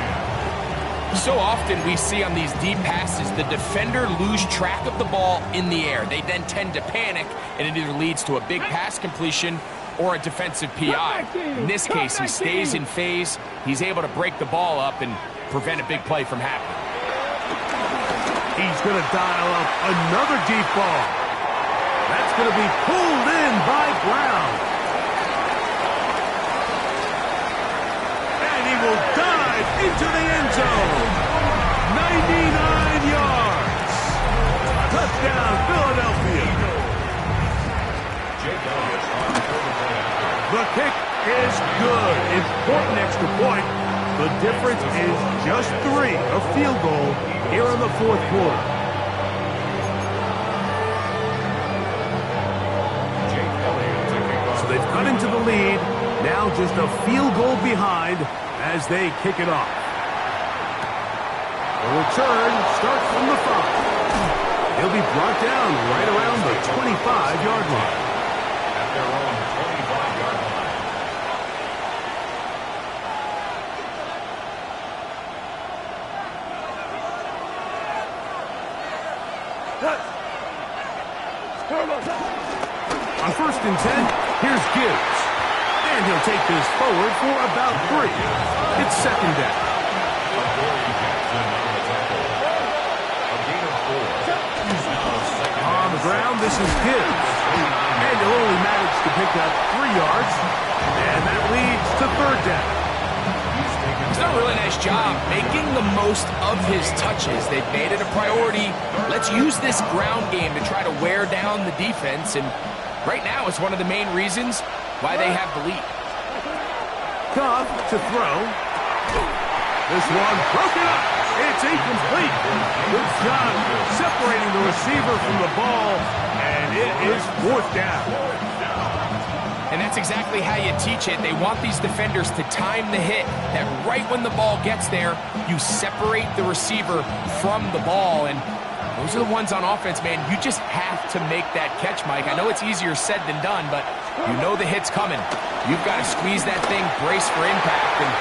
So often we see on these deep passes, the defender lose track of the ball in the air. They then tend to panic, and it either leads to a big pass completion or a defensive PI. In this case, he stays in phase. He's able to break the ball up and prevent a big play from happening. He's going to dial up another deep ball. That's going to be pulled in by Brown. And he will dive into the end zone. 99 yards. Touchdown, Philadelphia. The kick is good. Important extra point. The difference is just 3, a field goal here in the 4th quarter. So they've cut into the lead. Now just a field goal behind as they kick it off. The return starts from the 5. He'll be brought down right around the 25-yard line. At their own 25-yard line. On 1st and 10, here's Gibbs. And he'll take this forward for about 3. It's 2nd down. On the ground, this is Gibbs. And he'll only manage to pick up 3 yards. And that leads to 3rd down. He's done a really nice job making the most of his touches. They've made it a priority. Let's use this ground game to try to wear down the defense, and right now it's one of the main reasons why they have the lead. Goff to throw. This one broken up. It's incomplete. Good job separating the receiver from the ball, and it is 4th down. And that's exactly how you teach it. They want these defenders to time the hit, that right when the ball gets there, you separate the receiver from the ball. And those are the ones on offense, man. You just have to make that catch, Mike. I know it's easier said than done, but you know the hit's coming. You've got to squeeze that thing, brace for impact, and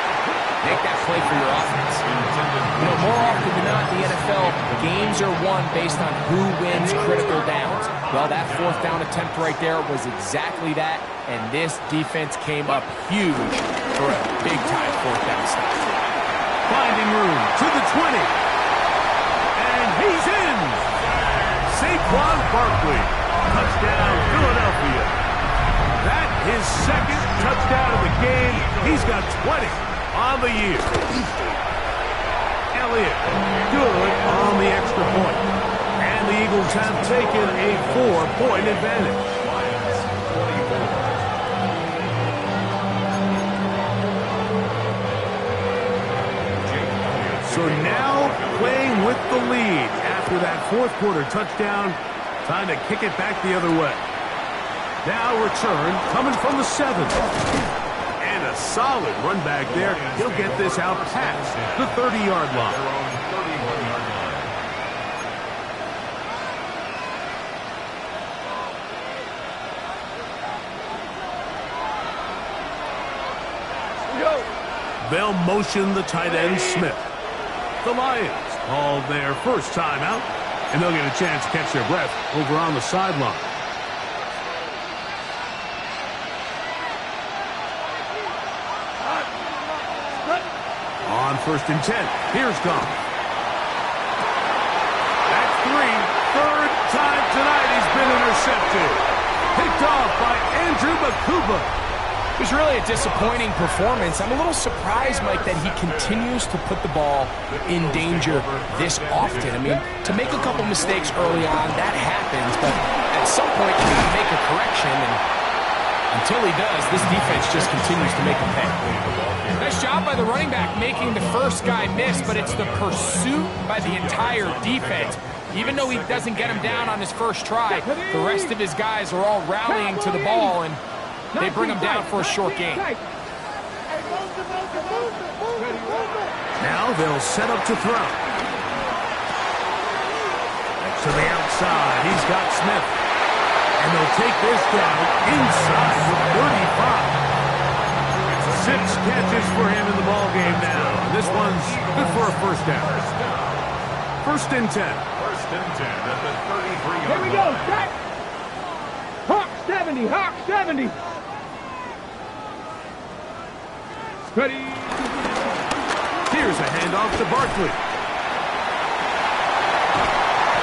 make that play for your offense. You know, more often than not in the NFL, games are won based on who wins critical downs. Well, that 4th down attempt right there was exactly that, and this defense came up huge for a big-time 4th down stop. Finding room to the 20. And he's in. Saquon Barkley. Touchdown, Philadelphia. That his 2nd touchdown of the game. He's got 20 on the year. Elliott, good on the extra point. And the Eagles have taken a 4-point advantage. So now playing with the lead after that 4th quarter touchdown, time to kick it back the other way. Now return coming from the 7th. And a solid run back there. He'll get this out past the 30-yard line. They'll motion the tight end, Smith. The Lions called their first timeout, and they'll get a chance to catch their breath over on the sideline. On 1st and 10, here's Goff. That's 3. 3rd time tonight he's been intercepted. Picked off by Andrew Bakuba. It was really a disappointing performance. I'm a little surprised, Mike, that he continues to put the ball in danger this often. I mean, to make a couple mistakes early on, that happens, but at some point you got to make a correction, and until he does, this defense just continues to make him pay. Nice job by the running back making the first guy miss, but it's the pursuit by the entire defense. Even though he doesn't get him down on his first try, the rest of his guys are all rallying to the ball, and they bring him down for a short gain. Now they'll set up to throw. To the outside, he's got Smith. And they'll take this down inside the 35. 6 catches for him in the ball game now. This one's good for a 1st down. 1st and 10. 1st and 10 at the 33-yard line. Here we go, set. Hawk 70, Hawk 70. Ready. Here's a handoff to Barkley.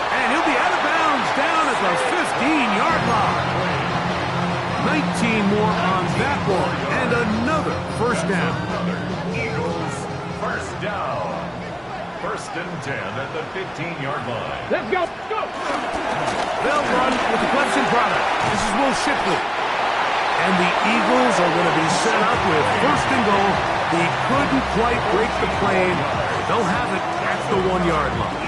And he'll be out of bounds down at the 15-yard line. 19 more on that one, and another 1st down. Eagles 1st down. 1st and 10 at the 15-yard line. Let's go. Go. They'll run with the Clemson product. This is Will Shipley. And the Eagles are going to be set up with 1st and goal. He couldn't quite break the plane. They'll have it at the 1-yard line.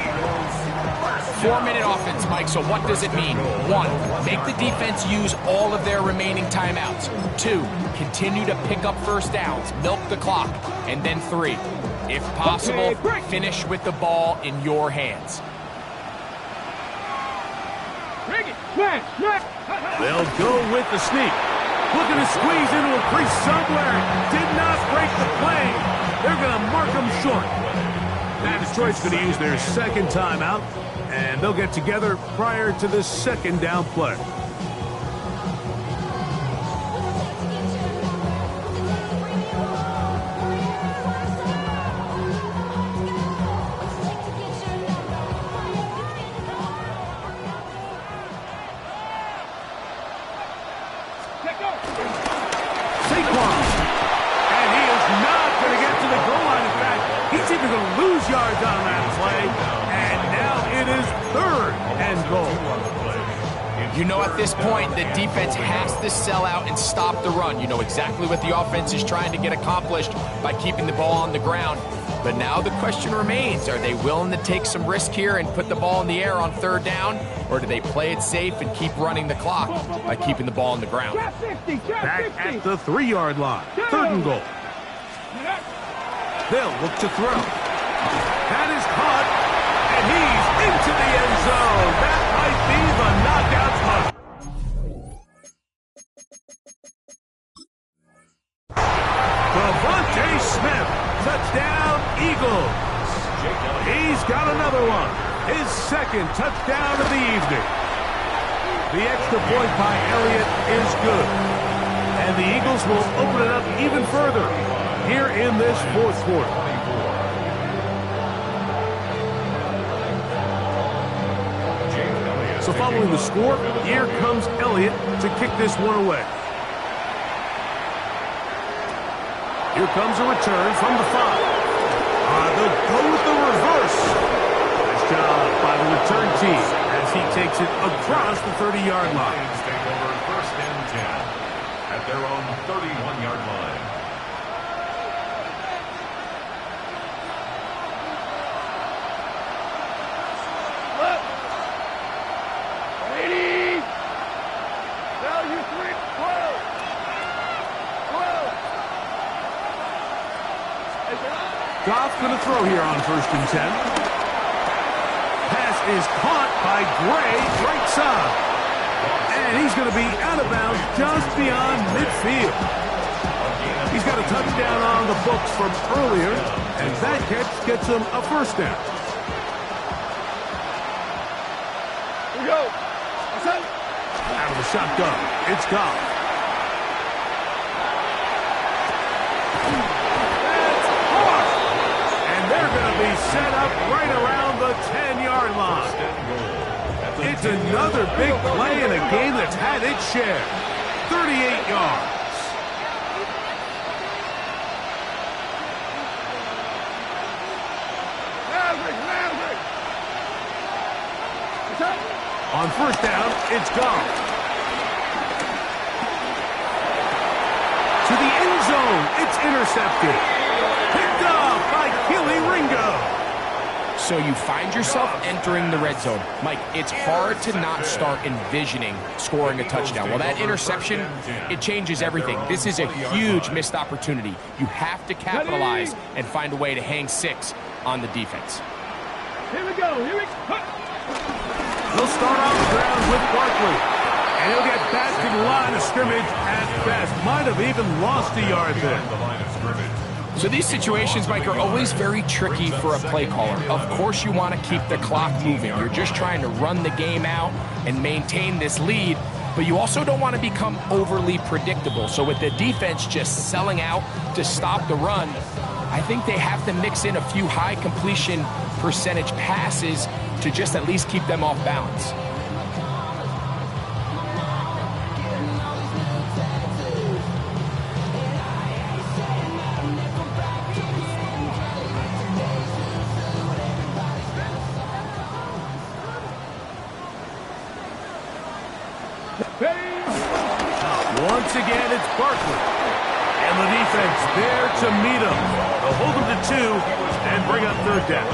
4-minute offense, Mike, so what does it mean? 1, make the defense use all of their remaining timeouts. 2, continue to pick up 1st downs, milk the clock. And then 3, if possible, finish with the ball in your hands. Bring it. Smash. Smash. They'll go with the sneak. Looking to squeeze into a crease somewhere. Did not break the plane. They're going to mark them short. Now Detroit's going to use their 2nd timeout, and they'll get together prior to this 2nd down play. Saquon. And he is not going to get to the goal line. In fact, You know at this point, the defense has to sell out and stop the run. You know exactly what the offense is trying to get accomplished by keeping the ball on the ground. But now the question remains, are they willing to take some risk here and put the ball in the air on third down? Or do they play it safe and keep running the clock by keeping the ball on the ground? Back at the 3-yard line. 3rd and goal. They'll look to throw. That is caught, and he's into the end zone. That might be the knockout punt. Devontae Smith, touchdown Eagles. He's got another one. His 2nd touchdown of the evening. The extra point by Elliott is good. And the Eagles will open it up even further here in this 4th quarter. So following the score, here comes Elliott to kick this one away. Here comes a return from the 5. They'll go with the reverse. Nice job by the return team as he takes it across the 30-yard line. Take over 1st and 10 at their own 31-yard line. Goff going to throw here on 1st and 10. Pass is caught by Gray, right side. And he's going to be out of bounds just beyond midfield. He's got a touchdown on the books from earlier, and that catch gets him a 1st down. Here we go. Out of the shotgun, it's Goff. They're going to be set up right around the 10-yard line. It's another big play in a game that's had its share. 38 yards. On 1st down, it's Goff. To the end zone, it's intercepted. Picked up by Kelee Ringo. So you find yourself entering the red zone. Mike, it's hard to not start envisioning scoring a touchdown. Well, that interception, it changes everything. This is a huge missed opportunity. You have to capitalize and find a way to hang 6 on the defense. Here we go. Here we go. They'll start on the ground with Barkley. And he'll get back to the line of scrimmage at best. Might have even lost a yard there. So these situations, Mike, are always very tricky for a play caller. Of course you want to keep the clock moving. You're just trying to run the game out and maintain this lead, but you also don't want to become overly predictable. So with the defense just selling out to stop the run, I think they have to mix in a few high completion percentage passes to just at least keep them off balance. Once again, it's Barkley. And the defense there to meet him. They'll hold him to 2 and bring up 3rd down.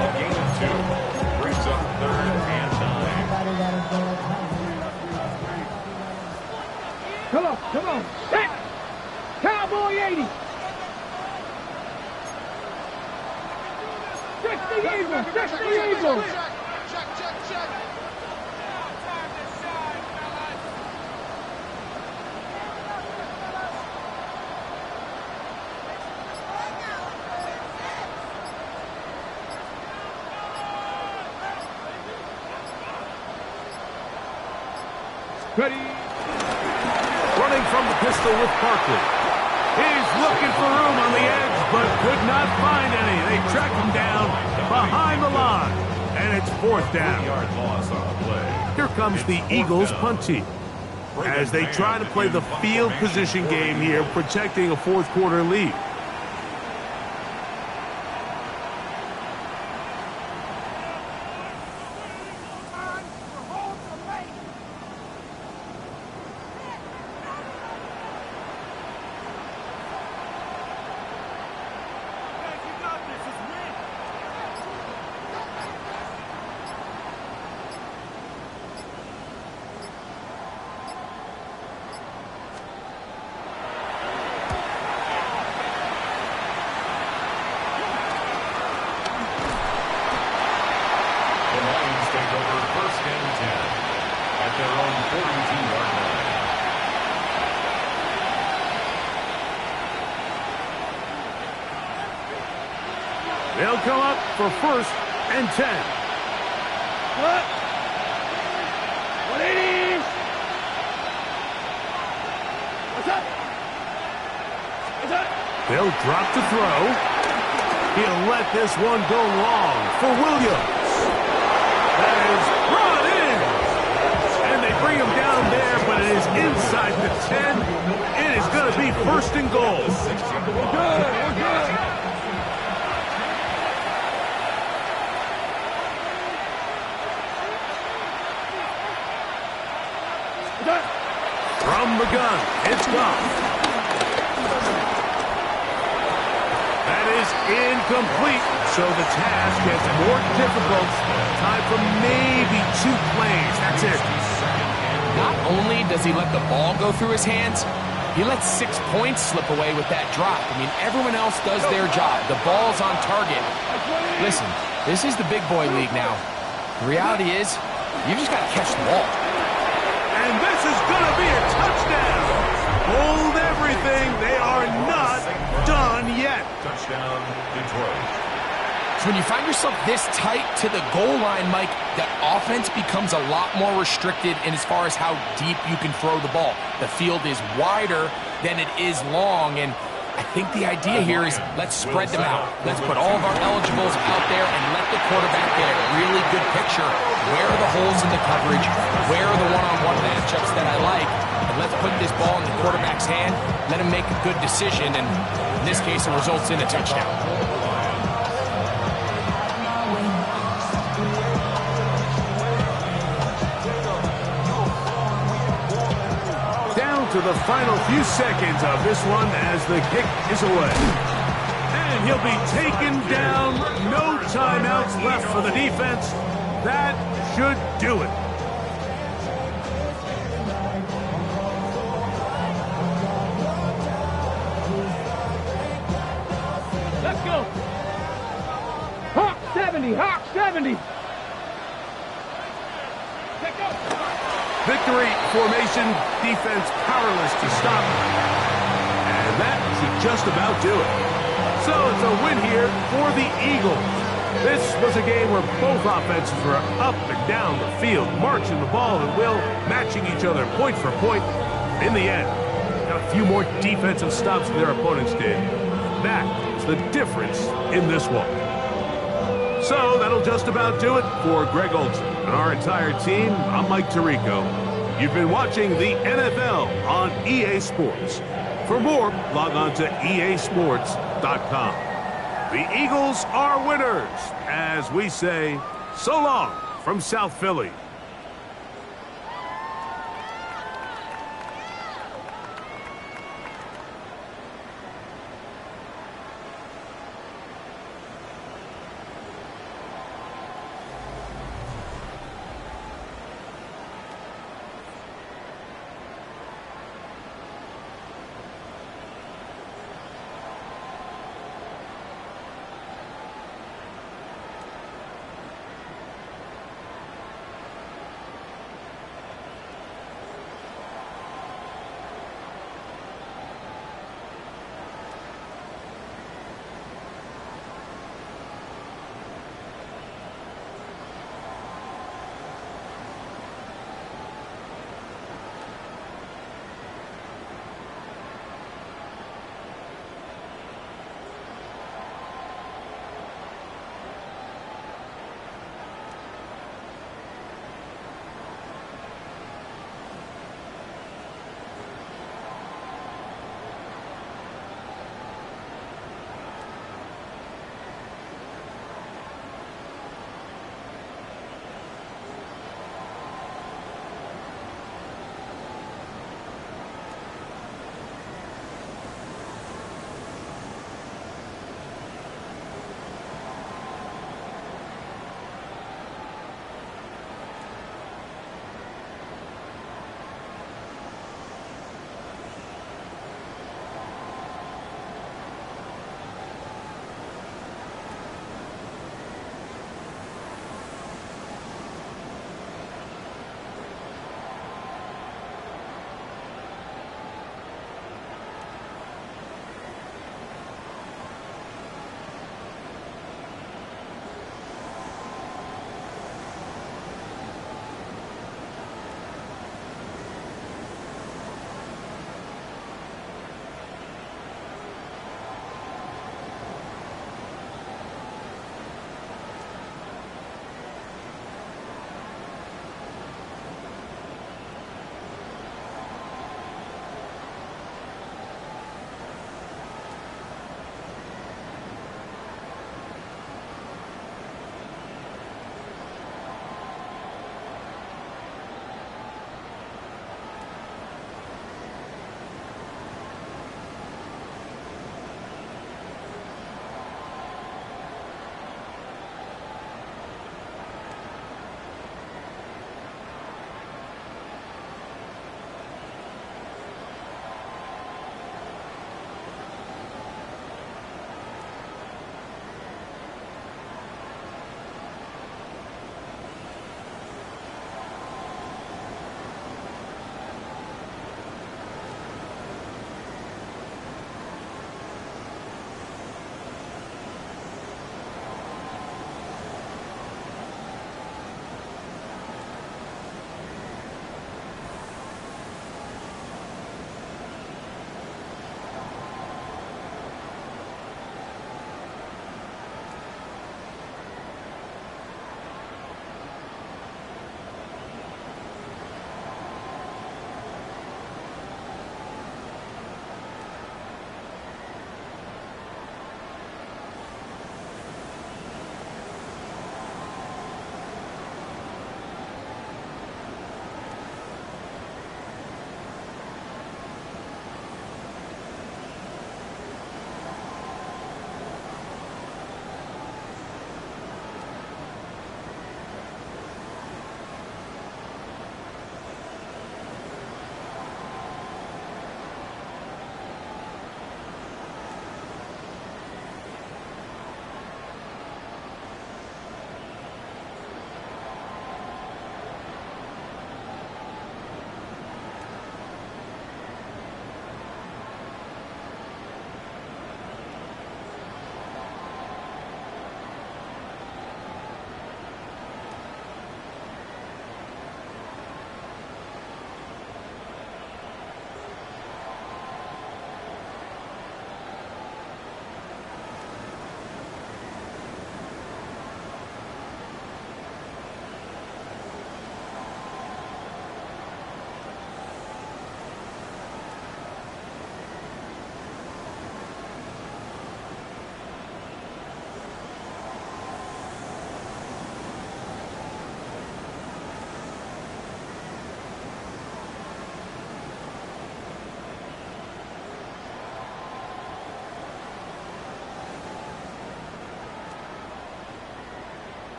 A gain of 2 brings up 3rd and 9. Come on, come on. Hit! Cowboy 80. Check the Eagles, check the Eagles. Check. Ready. Running from the pistol with Barkley. He's looking for room on the edge, but could not find any. They track him down behind the line, and it's 4th down. 3-yard loss on the play. Here comes the Eagles punt team as they try to play the field position game here, protecting a 4th quarter lead. They'll come up for 1st and 10. What? 180. What's up? What's up? They'll drop to throw. He'll let this one go long for Williams. That is brought in. And they bring him down there, but it is inside the 10. It is going to be 1st and goal. We're good. From the gun, it's gone. That is incomplete, so the task gets more difficult. Time for maybe 2 plays. That's it. Not only does he let the ball go through his hands, he lets 6 points slip away with that drop. I mean, everyone else does their job. The ball's on target. Listen, this is the big boy league now. The reality is, you just got to catch the ball. And this is going to be a touchdown. Hold everything. They are not done yet. Touchdown, Detroit. So when you find yourself this tight to the goal line, Mike, the offense becomes a lot more restricted in as far as how deep you can throw the ball. The field is wider than it is long, and I think the idea here is let's spread them out. Let's put all of our eligibles out there and let the quarterback get a really good picture. Where are the holes in the coverage? Where are the one-on-one matchups that I like? And let's put this ball in the quarterback's hand, let him make a good decision, and in this case, it results in a touchdown. To the final few seconds of this one as the kick is away. And he'll be taken down. No timeouts left for the defense. That should do it. Let's go. Hawk 70. Hawk 70. Let's go. Victory formation, defense powerless to stop. And that should just about do it. So it's a win here for the Eagles. This was a game where both offenses were up and down the field, marching the ball at will, matching each other point for point. In the end, got a few more defensive stops than their opponents did. That is the difference in this one. So that'll just about do it for Greg Olsen and our entire team. I'm Mike Tirico. You've been watching the NFL on EA Sports. For more, log on to easports.com. The Eagles are winners, as we say, so long from South Philly.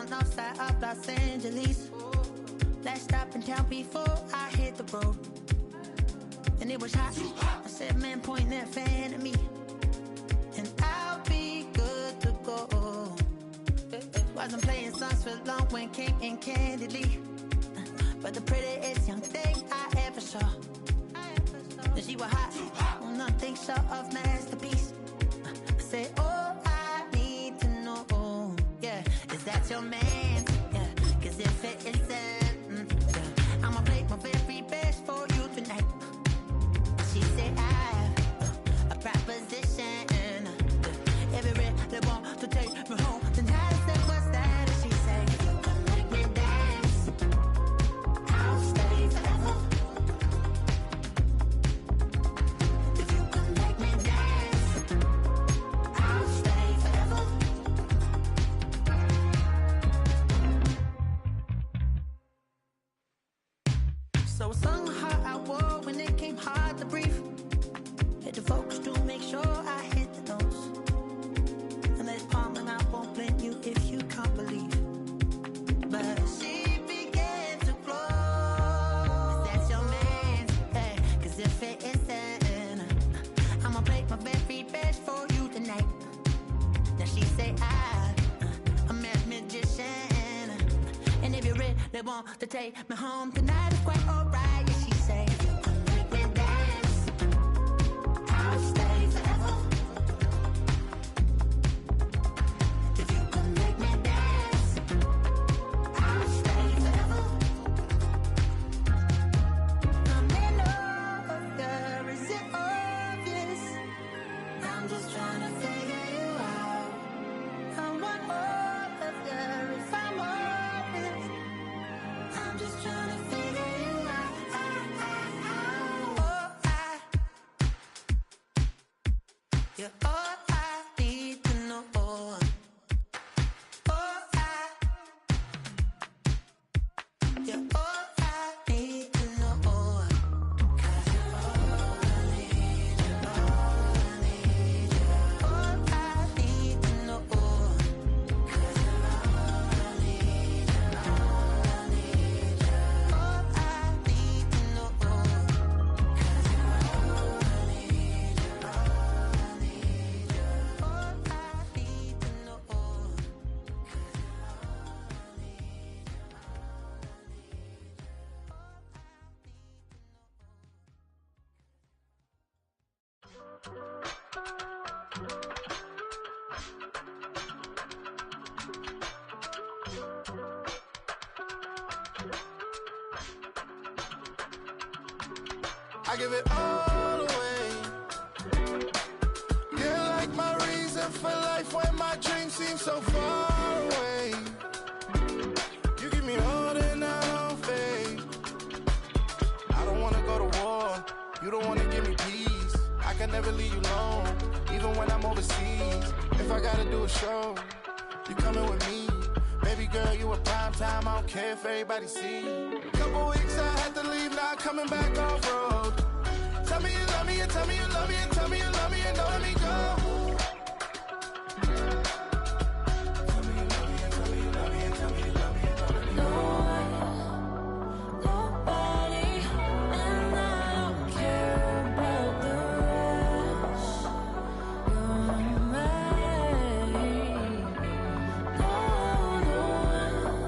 north side of Los Angeles. Last stop in town before I hit the road. And it was hot. I said, man, point that fan at me, and I'll be good to go. Wasn't playing songs for long when came in candidly, but the prettiest young thing I ever saw. And she was hot, well, nothing short of masterpiece. I said, oh, I need to know, yeah, is that your man? Yeah, cause if it isn't, yeah, I'ma play my very best for you tonight. She said, I have a proposition. Every red they want to take me home tonight. I said, what's that? And she said, if you can make me dance, I'll stay forever. If you can make me dance, I'll stay forever. So I sung her I wore when it came hard to breathe. Hit the focus to make sure I hit the notes. And there's palm and I won't blame you if you can't believe. But she began to flow. That's your man, hey, cause if it isn't, I'ma play my very best for you tonight. Now she say I'm a magician, and if you're ready, they want to take me home tonight. It's quite alright. Yeah, she say, if you can make me dance, I'll stay forever. If you can make me dance, I'll stay forever. I may know, yeah, is it obvious? I'm just trying to figure you out. I want all of you if I'm honest. I'm just trying to figure you out. You're all I need to know. You're all I need to know. 'Cause you're all I need, you're all I need, you're all I need to know. 'Cause you're all I need, you're all I need, you're all I need to know. 'Cause you're all I need, you're all I need, you're all I need to know. 'Cause you're all I need, you're all I need, you're all I need, you're all I need to know. I give it all away. You're like my reason for life when my dreams seem so far away. You give me all that I don't fade. I don't wanna go to war. You don't wanna give me peace. I can never leave you alone, even when I'm overseas. If I gotta do a show, you coming with me. Baby girl, you a prime time. I don't care if everybody see. Couple weeks I had to leave, now coming back off road. Tell me you love me, and tell me you love me, and tell me you love me, and don't let me go.